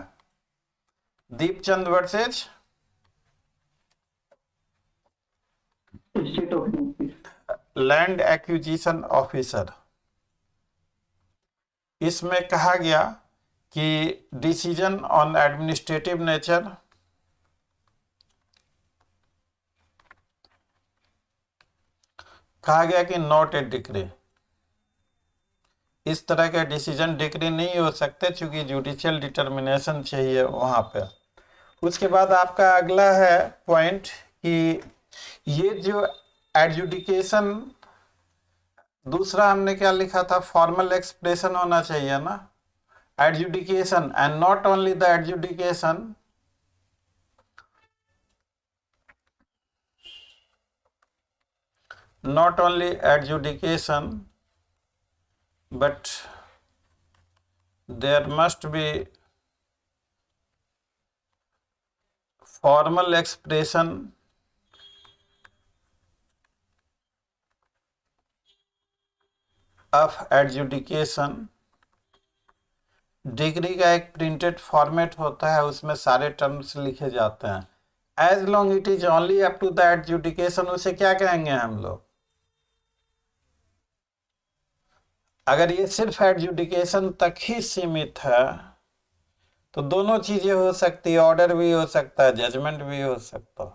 Deepchand versus land acquisition officer. इसमें कहा गया कि डिसीजन ऑन एडमिनिस्ट्रेटिव नेचर कहा गया कि नॉट ए डिक्री, इस तरह के डिसीजन डिक्री नहीं हो सकते क्योंकि जुडिशियल डिटर्मिनेशन चाहिए वहां पे। उसके बाद आपका अगला है पॉइंट कि ये जो एडजुडिकेशन, दूसरा हमने क्या लिखा था, फॉर्मल एक्सप्रेशन होना चाहिए ना, adjudication and not only the adjudication, not only adjudication but there must be formal expression of adjudication। Degree का एक प्रिंटेड फॉर्मेट होता है, उसमें सारे टर्म्स लिखे जाते हैं। As long it is only up to the adjudication, उसे क्या कहेंगे हम लोग? अगर ये सिर्फ एडजुडिकेशन तक ही सीमित है तो दोनों चीजें हो सकती है, ऑर्डर भी हो सकता है, जजमेंट भी हो सकता है।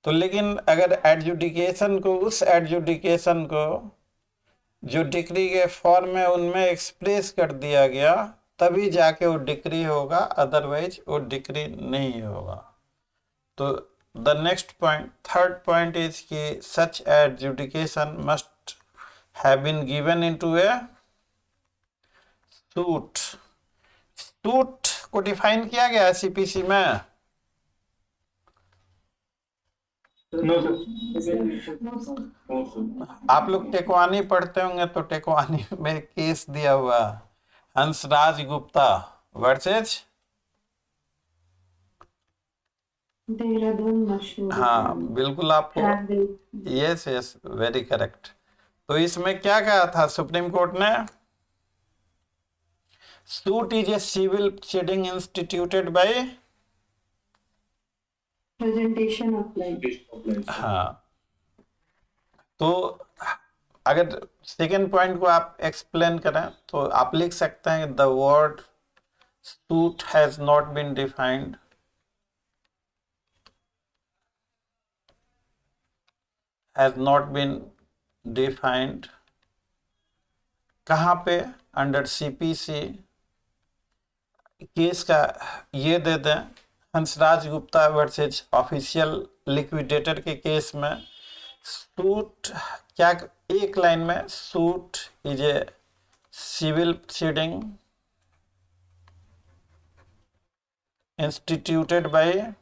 तो लेकिन अगर एडजुडिकेशन को, उस एडजुडिकेशन को जो डिक्री के फॉर्म में उनमें एक्सप्रेस कर दिया गया, तभी जाके वो डिक्री होगा, अदरवाइज वो डिक्री नहीं होगा। तो the next point, third point is कि such adjudication must have been given into a suit। Suit को डिफाइन किया गया है सीपीसी में? No, sir. No, sir. आप लोग टेकवानी पढ़ते होंगे तो टेकवानी में केस दिया हुआ हंसराज गुप्ता वर्सेज, देहरादून मशहूर। हाँ बिल्कुल, आपको यस यस वेरी करेक्ट। तो इसमें क्या कहा था सुप्रीम कोर्ट ने? Suit is a civil proceeding instituted by, presentation of like. हाँ, तो अगर सेकेंड पॉइंट को आप एक्सप्लेन करें तो आप लिख सकते हैं the word suit has not been defined, has not been defined कहाँ पे? अंडर सीपीसी केस का ये दे दें, Hansraj Gupta versus official liquidator के केस में सूट क्या, एक लाइन में, suit is a civil proceeding instituted by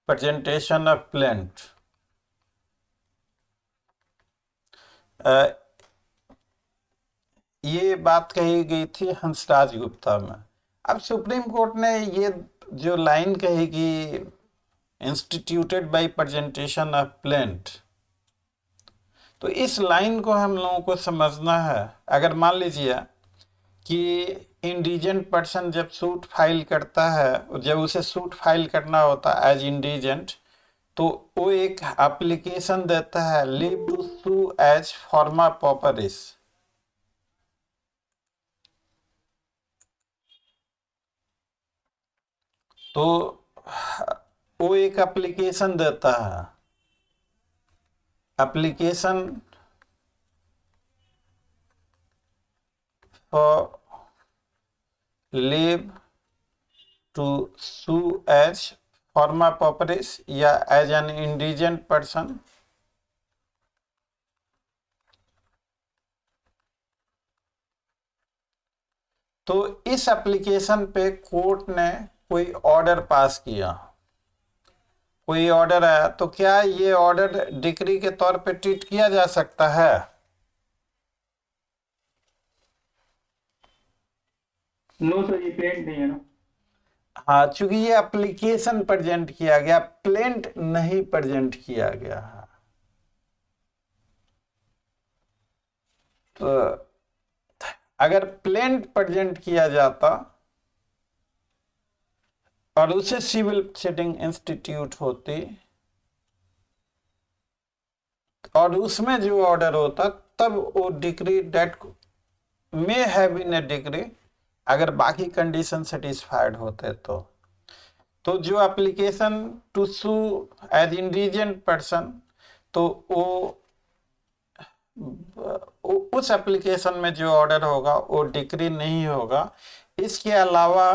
presentation of plaint। ये बात कही गई थी हंसराज गुप्ता में। अब सुप्रीम कोर्ट ने ये जो लाइन कही कि instituted by presentation of plaint, तो इस लाइन को हम लोगों को समझना है। अगर मान लीजिए कि इंडिजेंट पर्सन जब सूट फाइल करता है, जब उसे सूट फाइल करना होता है एज इंडिजेंट, तो वो एक एप्लीकेशन देता है leave to sue as forma पॉपरिस। तो वो एक एप्लीकेशन देता है, application for leave to sue as forma pauperis या एज एन इंडिजेंट पर्सन। तो इस एप्लीकेशन पे कोर्ट ने कोई ऑर्डर पास किया, कोई ऑर्डर आया, तो क्या ये ऑर्डर डिक्री के तौर पे ट्रीट किया जा सकता है? नो सर, ये प्लेंट नहीं है ना। हाँ, चूंकि ये एप्लीकेशन प्रेजेंट किया गया, प्लेंट नहीं प्रेजेंट किया गया है। तो अगर प्लेंट प्रेजेंट किया जाता और उसे सिविल प्रोसीडिंग इंस्टीट्यूट होती और उसमें जो ऑर्डर होता, तब वो decree that may have been a decree अगर बाकी कंडीशन सेटिस्फाइड होते तो जो application to sue as indigent person, तो उस एप्लीकेशन में जो ऑर्डर होगा वो डिक्री नहीं होगा। इसके अलावा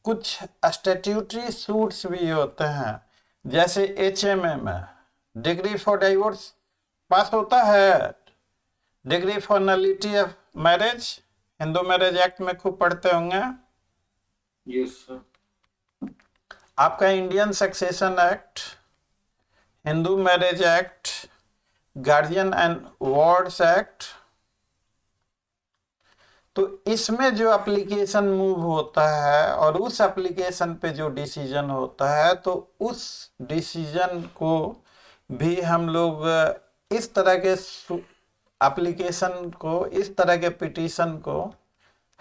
कुछ स्टैट्यूटरी सूट्स भी होते हैं, जैसे HMA में डिग्री फॉर डाइवोर्स पास होता है, degree for nullity of marriage, Hindu marriage act में खूब पढ़ते होंगे। Yes sir. आपका Indian succession act, Hindu marriage act, guardian and wards act. तो इसमें जो एप्लीकेशन मूव होता है और उस एप्लीकेशन पे जो डिसीजन होता है, तो उस डिसीजन को भी हम लोग इस तरह के एप्लीकेशन को, इस तरह के पिटीशन को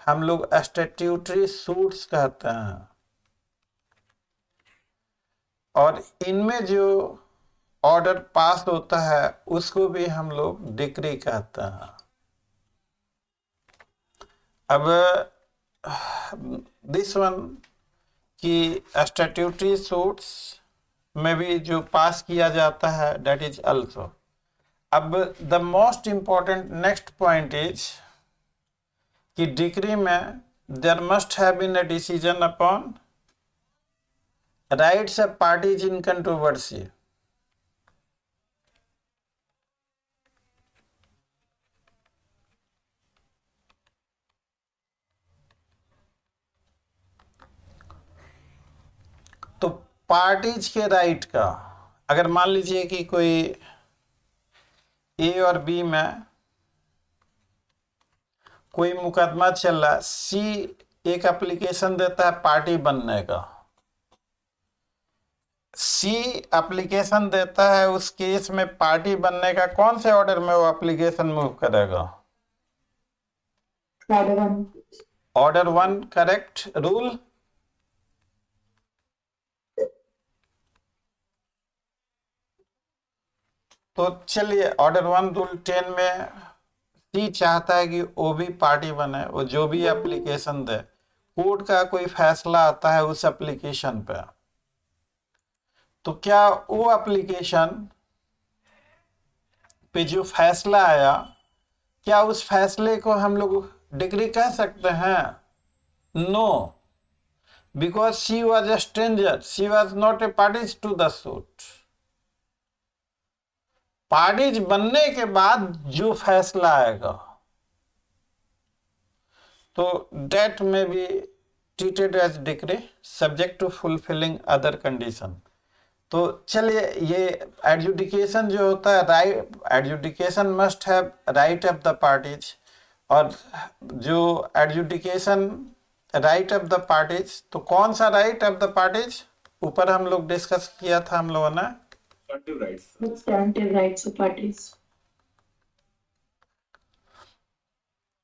हम लोग स्टैट्यूटरी सूट्स कहते हैं। और इनमें जो ऑर्डर पास होता है उसको भी हम लोग डिक्री कहते हैं। अब दिस वन की स्टैट्यूटरी सूट्स में भी जो पास किया जाता है, दैट इज आल्सो। अब the most important next point is कि डिक्री में there must have been a decision upon rights of parties in controversy. तो पार्टीज के राइट का, अगर मान लीजिए कि कोई ए और बी में कोई मुकदमा चल रहा है, सी एक एप्लीकेशन देता है पार्टी बनने का, सी एप्लीकेशन देता है उस केस में पार्टी बनने का, कौन से ऑर्डर में वो एप्लीकेशन मूव करेगा? Order 1 correct rule. तो चलिए ऑर्डर 1 रूल 10 में सी चाहता है कि वो भी पार्टी बने, वो जो भी एप्लीकेशन दे, कोर्ट का कोई फैसला आता है उस एप्लीकेशन पे, तो क्या वो एप्लीकेशन पे जो फैसला आया, क्या उस फैसले को हम लोग डिग्री कह सकते हैं? No, because she was a stranger, she was not a parties to the suit. Parties बनने के बाद जो फैसला आएगा तो that may be treated as decree subject to fulfilling other condition. तो चलिए, ये एडजुडिकेशन जो होता है, right, adjudication must have right of the parties, और जो adjudication right of the parties, तो कौन सा राइट ऑफ द पार्टीज ऊपर हम लोग डिस्कस किया था हम लोगों ने? Substantive rights of parties.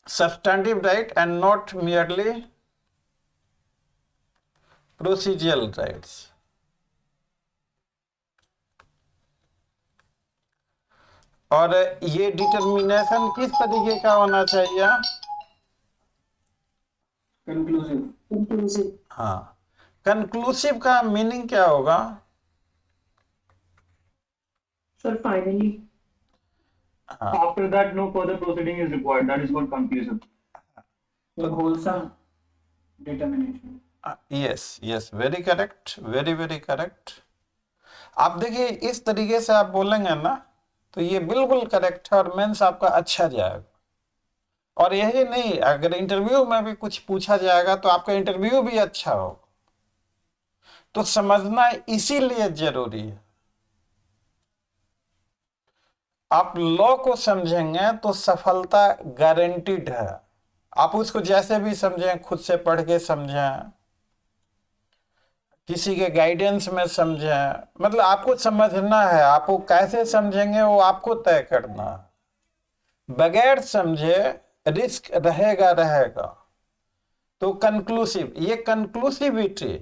Substantive right and not merely procedural rights. और ये डिटर्मिनेशन किस तरीके का होना चाहिए? कंक्लूसिव। हाँ, कंक्लूसिव का मीनिंग क्या होगा? So finally, After that, no further proceeding is required. That is called conclusive. तो wholesome determination। Yes, very correct, very correct. आप देखिए, इस तरीके से आप बोलेंगे ना तो ये बिल्कुल करेक्ट है और मेंस आपका अच्छा जाएगा। और यही नहीं, अगर इंटरव्यू में भी कुछ पूछा जाएगा तो आपका इंटरव्यू भी अच्छा हो। तो समझना इसीलिए जरूरी है। आप लॉ को समझेंगे तो सफलता गारंटीड है। आप उसको जैसे भी समझें, खुद से पढ़ के समझें, किसी के गाइडेंस में समझें, मतलब आपको समझना है। आपको कैसे समझेंगे वो आपको तय करना है। बगैर समझे रिस्क रहेगा। तो कंक्लूसिव, ये कंक्लूसिविटी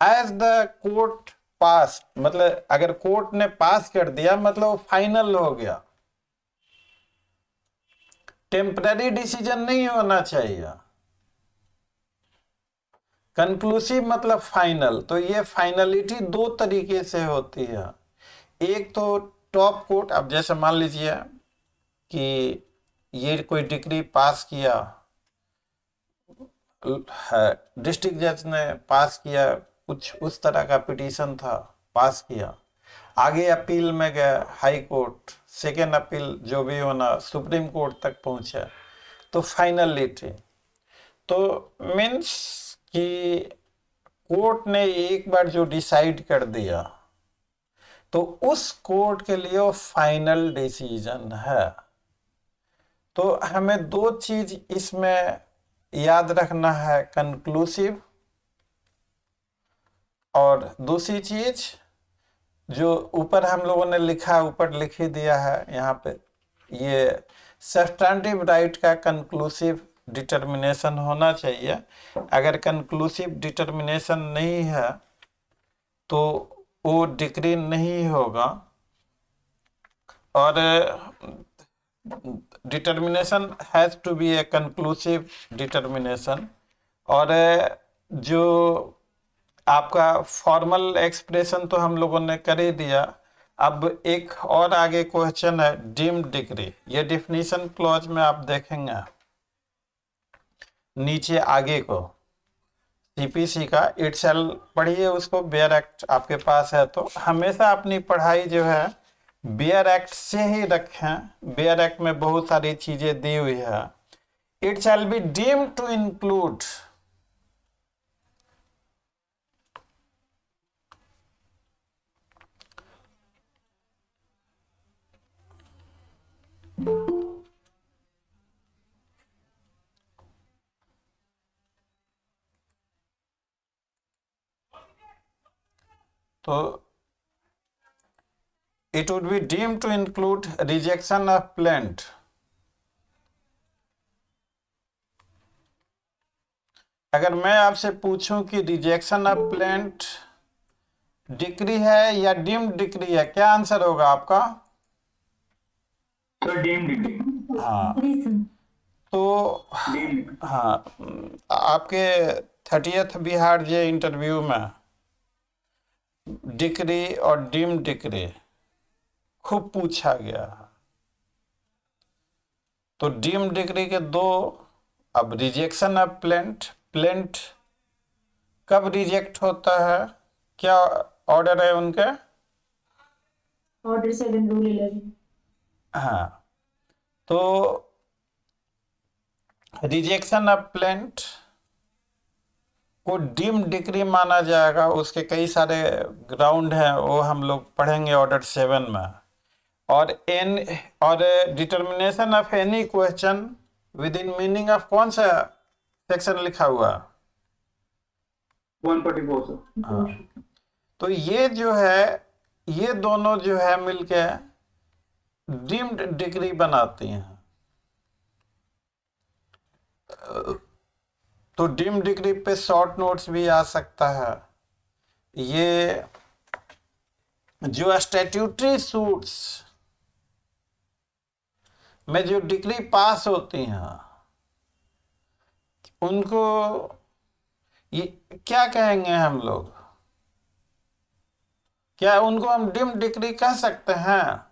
एज द कोर्ट पास, मतलब अगर कोर्ट ने पास कर दिया मतलब फाइनल हो गया। टेम्पररी डिसीजन नहीं होना चाहिए। कंक्लूसिव मतलब फाइनल। तो ये फाइनलिटी दो तरीके से होती है। एक तो टॉप कोर्ट, अब जैसे मान लीजिए कि ये कोई डिग्री पास किया है, डिस्ट्रिक्ट जज ने पास किया, कुछ उस तरह का पिटीशन था, पास किया, आगे अपील में गए हाई कोर्ट, सेकेंड अपील जो भी होना सुप्रीम कोर्ट तक पहुंचे, तो फाइनलिटी। तो मीन्स कि कोर्ट ने एक बार जो डिसाइड कर दिया तो उस कोर्ट के लिए वो फाइनल डिसीजन है। तो हमें दो चीज इसमें याद रखना है, कंक्लूसिव, और दूसरी चीज जो ऊपर हम लोगों ने लिखा, ऊपर लिख ही दिया है यहाँ पे, ये सब्सटैंटिव राइट का कंक्लूसिव डिटर्मिनेशन होना चाहिए। अगर कंक्लूसिव डिटर्मिनेशन नहीं है तो वो डिग्री नहीं होगा। और determination has to be a conclusive determination. और जो आपका फॉर्मल एक्सप्रेशन तो हम लोगों ने कर ही दिया। अब एक और आगे क्वेश्चन है डीम्ड डिग्री। ये डिफिनीशन क्लॉज में आप देखेंगे नीचे आगे को सीपीसी का, इटसेल पढ़िए उसको, बेयर एक्ट आपके पास है तो हमेशा अपनी पढ़ाई जो है बेयर एक्ट से ही रखें। बेयर एक्ट में बहुत सारी चीजें दी हुई है। It shall be deemed to include तो it would be deemed to include rejection of plaint अगर मैं आपसे पूछूं कि रिजेक्शन ऑफ प्लेंट डिक्री है या डीम्ड डिक्री है, क्या आंसर होगा आपका? So deemed degree. हाँ, Listen. तो Deemed. हाँ, आपके 30th बिहार जे इंटरव्यू में डिक्री और डीम्ड डिक्री खूब पूछा गया। तो डीम्ड डिग्री के दो, अब रिजेक्शन ऑफ प्लेंट, प्लेंट कब रिजेक्ट होता है, क्या ऑर्डर है उनके? Order 7 Rule 11. हाँ, तो रिजेक्शन ऑफ प्लेंट को डीम्ड डिग्री माना जाएगा। उसके कई सारे ग्राउंड हैं, वो हम लोग पढ़ेंगे ऑर्डर 7 में। और determination of any question with in meaning of कौन सा सेक्शन लिखा हुआ? 144 sir. हाँ, तो ये जो है, ये दोनों जो है मिलके डीम्ड डिग्री बनाती हैं। तो डीम्ड डिग्री पे शॉर्ट नोट्स भी आ सकता है। ये जो स्टैट्यूटरी सूट्स में जो डिग्री पास होती हैं उनको ये क्या कहेंगे हम लोग? क्या उनको हम डीम्ड डिग्री कह सकते हैं?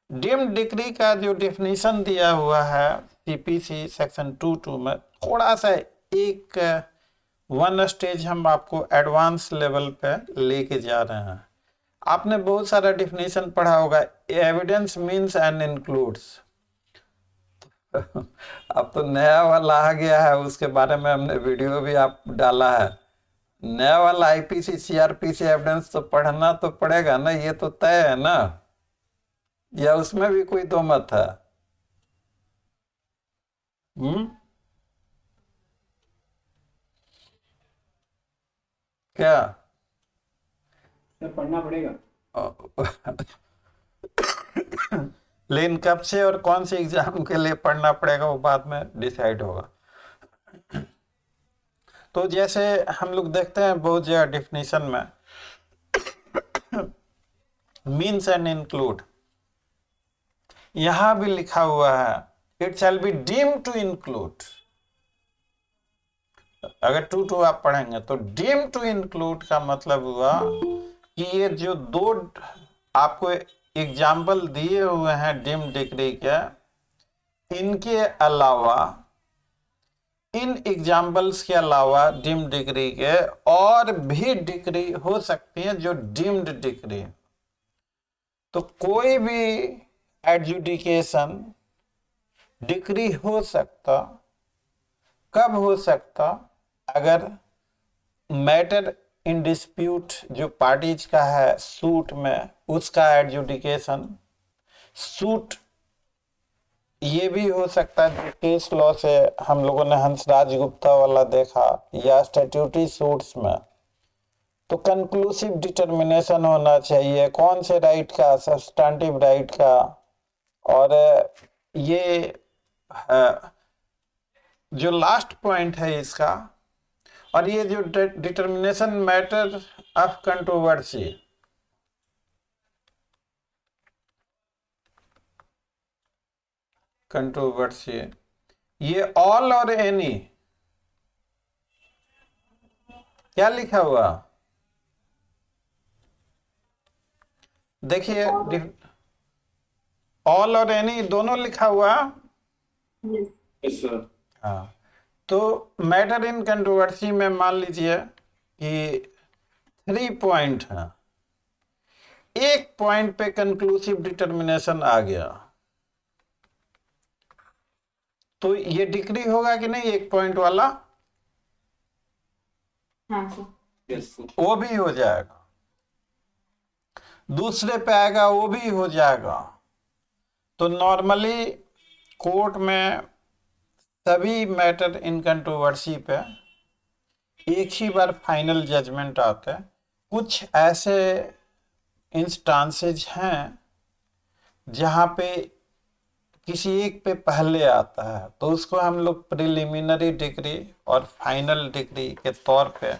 डीम्ड डिग्री का जो डेफिनेशन दिया हुआ है सीपीसी सेक्शन 2.2 में, थोड़ा सा एक वन स्टेज हम आपको एडवांस लेवल पे लेके जा रहे हैं। आपने बहुत सारा डेफिनेशन पढ़ा होगा, एविडेंस मीन्स एंड इंक्लूड्स। अब तो नया वाला आ गया है, उसके बारे में हमने वीडियो भी आप डाला है। नया वाला आईपीसी सीआरपीसी एविडेंस तो पढ़ना तो पड़ेगा ना, ये तो तय है ना, या उसमें भी कोई दो मत है? क्या सर पढ़ना पड़ेगा। लेकिन कब से और कौन से एग्जाम के लिए पढ़ना पड़ेगा वो बाद में डिसाइड होगा। तो जैसे हम लोग देखते हैं बहुत जगह डेफिनेशन में मीन्स एंड इंक्लूड, यहां भी लिखा हुआ है it shall be deemed to include. अगर टू आप पढ़ेंगे तो डीम टू इंक्लूड का मतलब हुआ कि ये जो दो आपको एग्जाम्पल दिए हुए हैं डीम डिग्री के, इनके अलावा, इन एग्जाम्पल्स के अलावा डीम डिग्री के और भी डिग्री हो सकती है जो डीम्ड डिग्री। तो कोई भी एडजुडिकेशन डिग्री हो सकता, कब हो सकता, अगर मैटर इन डिस्प्यूट जो पार्टीज का है सूट में, उसका एडजुडिकेशन, सूट ये भी हो सकता है केस लॉ से हम लोगों ने हंसराज गुप्ता वाला देखा, या स्टैट्यूटरी सूट्स में, तो कंक्लूसिव डिटर्मिनेशन होना चाहिए कौन से राइट का, सब्सटेंटिव राइट का। और ये जो लास्ट पॉइंट है इसका, और ये जो डिटर्मिनेशन मैटर ऑफ कंट्रोवर्सी, ये ऑल और एनी, क्या लिखा हुआ देखिए, ऑल और एनी दोनों लिखा हुआ। Yes, sir. हाँ, तो मैटर इन कंट्रोवर्सी में मान लीजिए कि 3 पॉइंट है, एक पॉइंट पे कंक्लूसिव डिटर्मिनेशन आ गया, तो ये डिग्री होगा कि नहीं एक पॉइंट वाला? हाँ सर। Yes, sir. वो भी हो जाएगा, दूसरे पे आएगा वो भी हो जाएगा। तो नॉर्मली कोर्ट में सभी मैटर इन कंट्रोवर्सी पे एक ही बार फाइनल जजमेंट आता है। कुछ ऐसे इंस्टांसेज हैं जहाँ पे किसी एक पे पहले आता है, तो उसको हम लोग प्रिलिमिनरी डिग्री और फाइनल डिग्री के तौर पे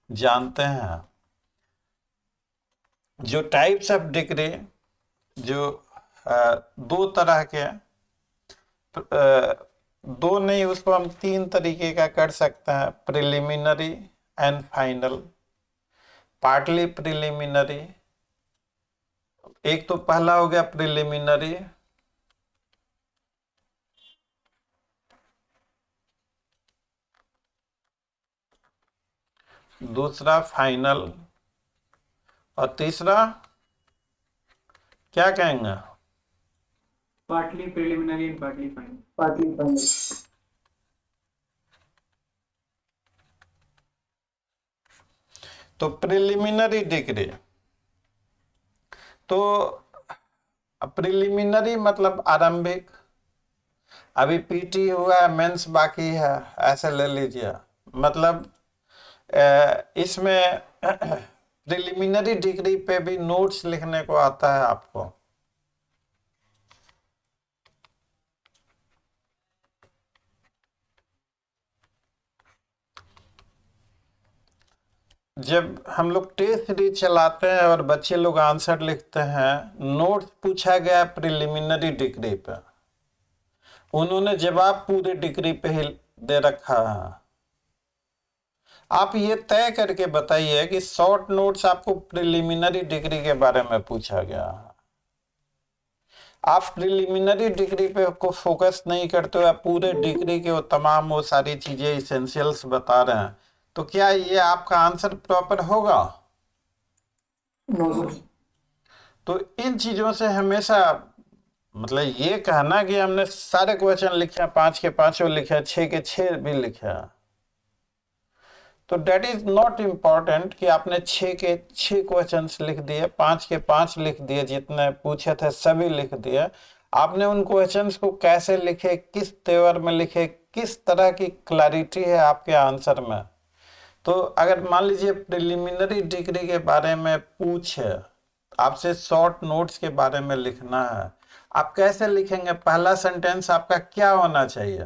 जानते हैं। जो टाइप्स ऑफ डिग्री, जो दो तरह के, दो नहीं उसको हम 3 तरीके का कर सकते हैं, preliminary and final, partly preliminary. एक तो पहला हो गया प्रिलिमिनरी, दूसरा फाइनल, और तीसरा क्या कहेंगे? Partly preliminary and partly final. Partly final. तो प्रिलिमिनरी डिग्री, तो प्रिलिमिनरी मतलब आरंभिक, अभी पीटी हुआ है, मेंस बाकी है, ऐसे ले लीजिए। मतलब इसमें प्रिलिमिनरी डिग्री पे भी नोट्स लिखने को आता है आपको। जब हम लोग टेस्ट सीरीज चलाते हैं और बच्चे लोग आंसर लिखते हैं, नोट्स पूछा गया प्रिलिमिनरी डिग्री पे, उन्होंने जवाब पूरे डिग्री पे ही दे रखा है। आप ये तय करके बताइए कि शॉर्ट नोट्स आपको प्रिलिमिनरी डिग्री के बारे में पूछा गया है, आप प्रिलिमिनरी डिग्री पे को फोकस नहीं करते हो, पूरे डिग्री के वो तमाम वो सारी चीजें इसेंशियल्स बता रहे हैं, तो क्या ये आपका आंसर प्रॉपर होगा? No, sir. तो इन चीजों से हमेशा, मतलब ये कहना कि हमने सारे क्वेश्चन लिखे, 5 के 5 लिखे, 6 के 6 भी लिखे, तो डेट इज नॉट इम्पॉर्टेंट कि आपने 6 के 6 क्वेश्चंस लिख दिए, 5 के 5 लिख दिए, जितने पूछे थे सभी लिख दिए। आपने उन क्वेश्चंस को कैसे लिखे, किस तेवर में लिखे, किस तरह की क्लैरिटी है आपके आंसर में। तो अगर मान लीजिए प्रिलिमिनरी डिग्री के बारे में पूछे, आपसे शॉर्ट नोट्स के बारे में लिखना है, आप कैसे लिखेंगे? पहला सेंटेंस आपका क्या होना चाहिए?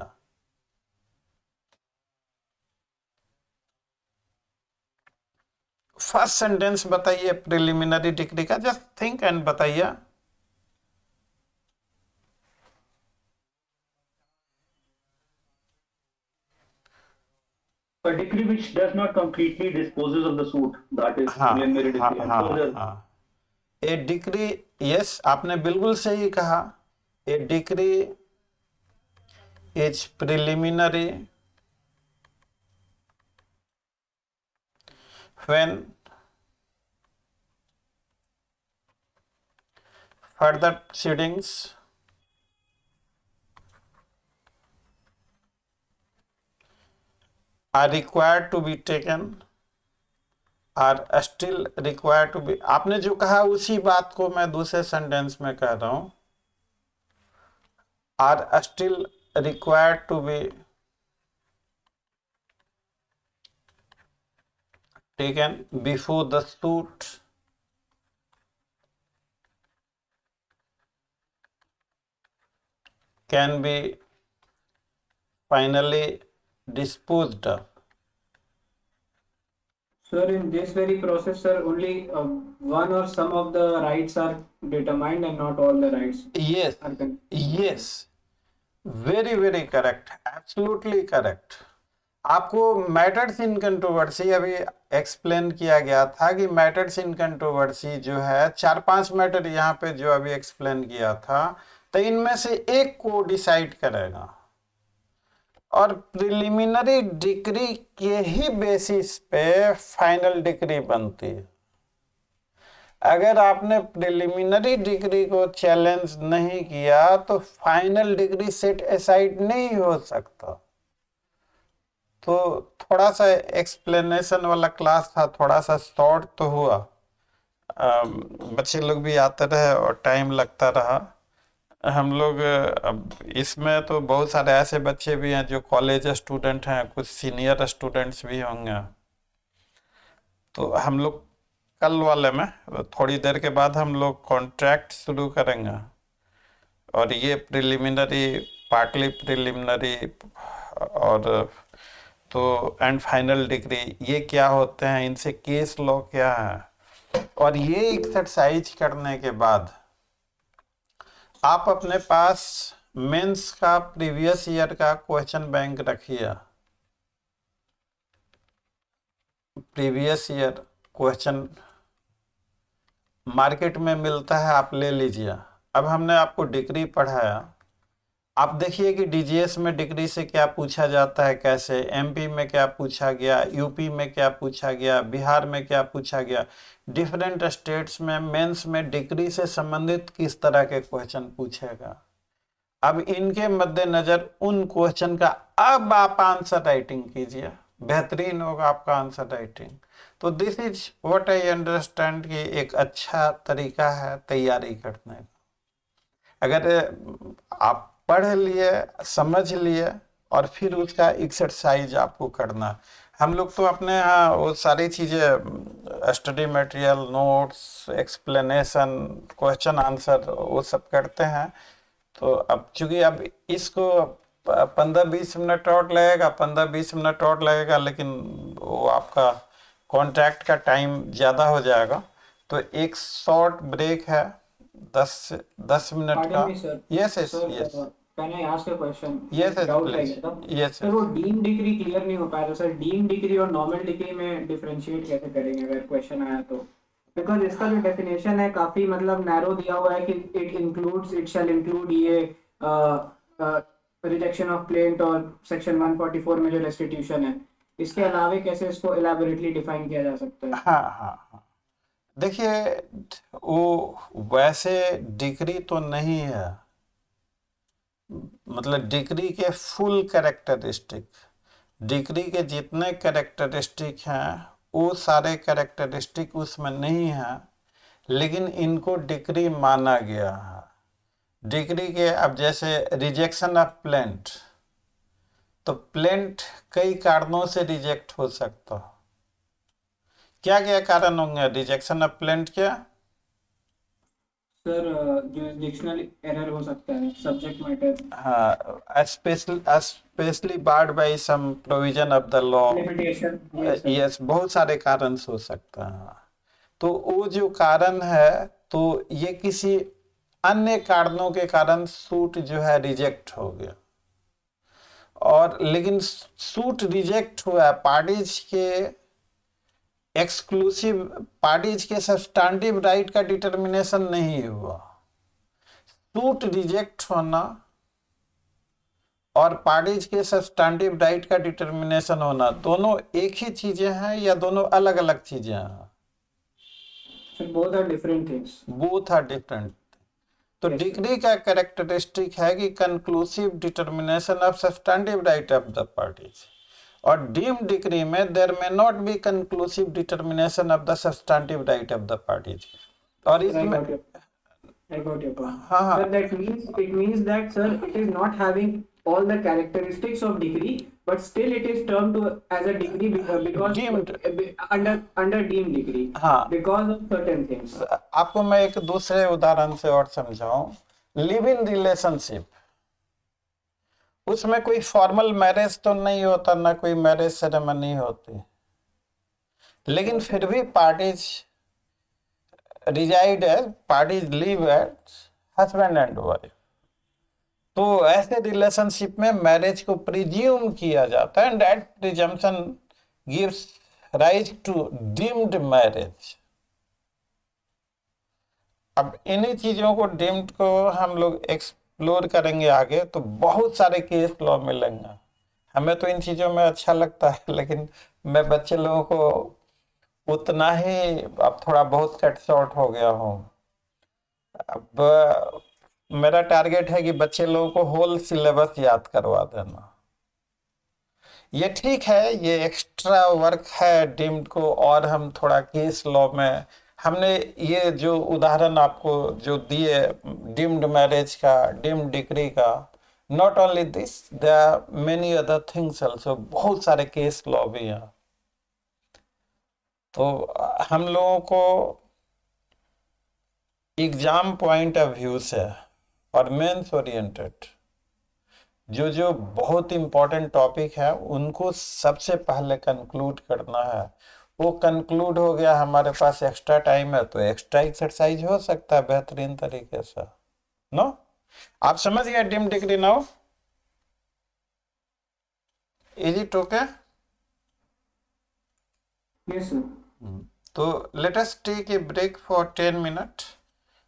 फर्स्ट सेंटेंस बताइए प्रिलिमिनरी डिग्री का, जस्ट थिंक एंड बताइए। A decree which does not completely disposes of the suit, that is हाँ preliminary हाँ decree. And हाँ further, हाँ, ए डिक्री, यस आपने बिल्कुल सही कहा, a decree is preliminary when further proceedings are required to be taken, are still required to be, आपने जो कहा उसी बात को मैं दूसरे सेंटेंस में कह रहा हूं, are still required to be taken before the suit can be finally disposed of. Sir, in this very process, sir, only one or some of the rights are determined and not all the rights Yes, are yes, very very correct, absolutely correct. आपको matters in controversy अभी explain किया गया था कि matters in controversy जो है 4-5 matter यहाँ पे जो अभी एक्सप्लेन किया था, तो इनमें से एक को डिसाइड करेगा और प्रिलिमिनरी डिक्री के ही बेसिस पे फाइनल डिक्री बनती है। अगर आपने प्रिलिमिनरी डिग्री को चैलेंज नहीं किया तो फाइनल डिग्री सेट असाइड नहीं हो सकता। तो थोड़ा सा एक्सप्लेनेशन वाला क्लास था, थोड़ा सा शॉर्ट तो हुआ, बच्चे लोग भी आते रहे और टाइम लगता रहा। हम लोग अब इसमें तो बहुत सारे ऐसे बच्चे भी हैं जो कॉलेज स्टूडेंट हैं, कुछ सीनियर स्टूडेंट्स भी होंगे। तो हम लोग कल वाले में थोड़ी देर के बाद हम लोग कॉन्ट्रैक्ट शुरू करेंगे और ये प्रिलिमिनरी, पार्टली प्रिलिमिनरी और तो एंड फाइनल डिग्री ये क्या होते हैं, इनसे केस लॉ क्या है। और ये एक्सरसाइज करने के बाद आप अपने पास मेंस का प्रीवियस ईयर का क्वेश्चन बैंक रखिए, प्रीवियस ईयर क्वेश्चन मार्केट में मिलता है, आप ले लीजिए। अब हमने आपको डिग्री पढ़ाया, आप देखिए कि डीजीएस में डिग्री से क्या पूछा जाता है, कैसे एमपी में क्या पूछा गया, यूपी में क्या पूछा गया, बिहार में क्या पूछा गया, डिफरेंट स्टेट्स में मेंस में डिग्री से संबंधित किस तरह के क्वेश्चन पूछेगा। अब इनके मद्देनजर उन क्वेश्चन का अब आप आंसर राइटिंग कीजिए, बेहतरीन होगा आपका आंसर राइटिंग। तो this is what I understand कि एक अच्छा तरीका है तैयारी करने का। अगर आप पढ़ लिए, समझ लिए और फिर उसका एक्सरसाइज आपको करना। हम लोग तो अपने यहाँ वो सारी चीज़ें study material, notes, explanation, question answer वो सब करते हैं। तो अब चूँकि अब इसको 15-20 मिनट और लगेगा, 15-20 मिनट और लगेगा, लेकिन वो आपका कॉन्ट्रैक्ट का टाइम ज़्यादा हो जाएगा। तो एक शॉर्ट ब्रेक है 10 मिनट का। Yes yes yes, Can I ask a question? Yes, yes, Doubt please. है क्या? Yes, सर वो डीम डिग्री क्लियर नहीं हो पाया था सर, डीम डिग्री और नॉर्मल डिग्री में डिफरेंशिएट कैसे करेंगे अगर क्वेश्चन आया तो? बिकॉज इसका जो डेफिनेशन है काफी मतलब नैरो दिया हुआ है कि इट शैल इंक्लूड ये रिजेक्शन ऑफ प्लेंट और सेक्शन 144 में जो रेस्टिट्यूशन है, इसके अलावा कैसे इसको इलैबोरेटली डिफाइन किया जा सकता है? हाँ हाँ हाँ, देखिए वो वैसे डिग्री तो नहीं है, मतलब डिग्री के फुल कैरेक्टरिस्टिक, डिग्री के जितने कैरेक्टरिस्टिक हैं वो सारे कैरेक्टरिस्टिक उसमें नहीं हैं, लेकिन इनको डिग्री माना गया है। डिग्री के अब जैसे रिजेक्शन ऑफ प्लेंट, तो प्लेंट कई कारणों से रिजेक्ट हो सकता है। क्या क्या कारण होंगे रिजेक्शन ऑफ प्लेंट के? सर जुरिसडिक्शनल एरर हो सकता है, सब्जेक्ट मैटर, हाँ, specially barred by some provision of the law, limitation, yes, बहुत सारे कारण हो सकते हैं। तो वो जो कारण है तो ये किसी अन्य कारणों के कारण सूट जो है रिजेक्ट हो गया। और लेकिन सूट रिजेक्ट हुआ है, पार्टीज के एक्सक्लूसिव, पार्टीज के सब्सटेंटिव राइट का डिटर्मिनेशन नहीं हुआ। सूट रिजेक्ट होना और पार्टीज के सब्सटेंटिव राइट का डिटर्मिनेशन होना दोनों एक ही चीजें हैं या दोनों अलग अलग चीजें हैं? Both are different things. Both are different. तो डिग्री का कैरेक्टरिस्टिक है कि conclusive determination of substantive right of the parties, और डीम्ड डिग्री में there may not be conclusive determination of the substantive right of the parties. और इसमें I got your point. हाँ But that means that, sir, it is not having all the characteristics of degree, but still it is termed as a degree because Deemed. under deemed degree. हाँ। Because of certain things. आपको मैं एक दूसरे उदाहरण से और समझाऊं। Live in relationship, उसमें कोई फॉर्मल मैरिज तो नहीं होता, ना कोई मैरिज सेरेमनी होती, लेकिन फिर भी parties resided as, parties live as husband and wife. तो ऐसे रिलेशनशिप में मैरिज को प्रिज्यूम किया जाता है, and that presumption gives rise to deemed marriage. अब इन्हीं चीजों को, डीम्ड को हम लोग एक्सप्लोर करेंगे आगे, तो बहुत सारे केस लॉ मिलेंगे। हमें तो इन चीजों में अच्छा लगता है, लेकिन मैं बच्चे लोगों को उतना ही, अब थोड़ा बहुत कट शॉर्ट हो गया हूँ। अब मेरा टारगेट है कि बच्चे लोगों को होल सिलेबस याद करवा देना। ये ठीक है, ये एक्स्ट्रा वर्क है डीम्ड को, और हम थोड़ा केस लॉ में हमने ये जो उदाहरण आपको जो दिए डीम्ड मैरिज का, डीम्ड डिग्री का, not only this, there are many other things also, बहुत सारे केस लॉ भी हैं। तो हम लोगों को एग्जाम पॉइंट ऑफ व्यू से और मेंस ओरिएंटेड जो बहुत इंपॉर्टेंट टॉपिक है उनको सबसे पहले कंक्लूड करना है। वो कंक्लूड हो गया, हमारे पास एक्स्ट्रा टाइम है तो एक्स्ट्रा एक्सरसाइज हो सकता है बेहतरीन तरीके से। नो, आप समझ गए deemed decree now? Is it okay? Yes, sir. तो let us take a break for 10 minute.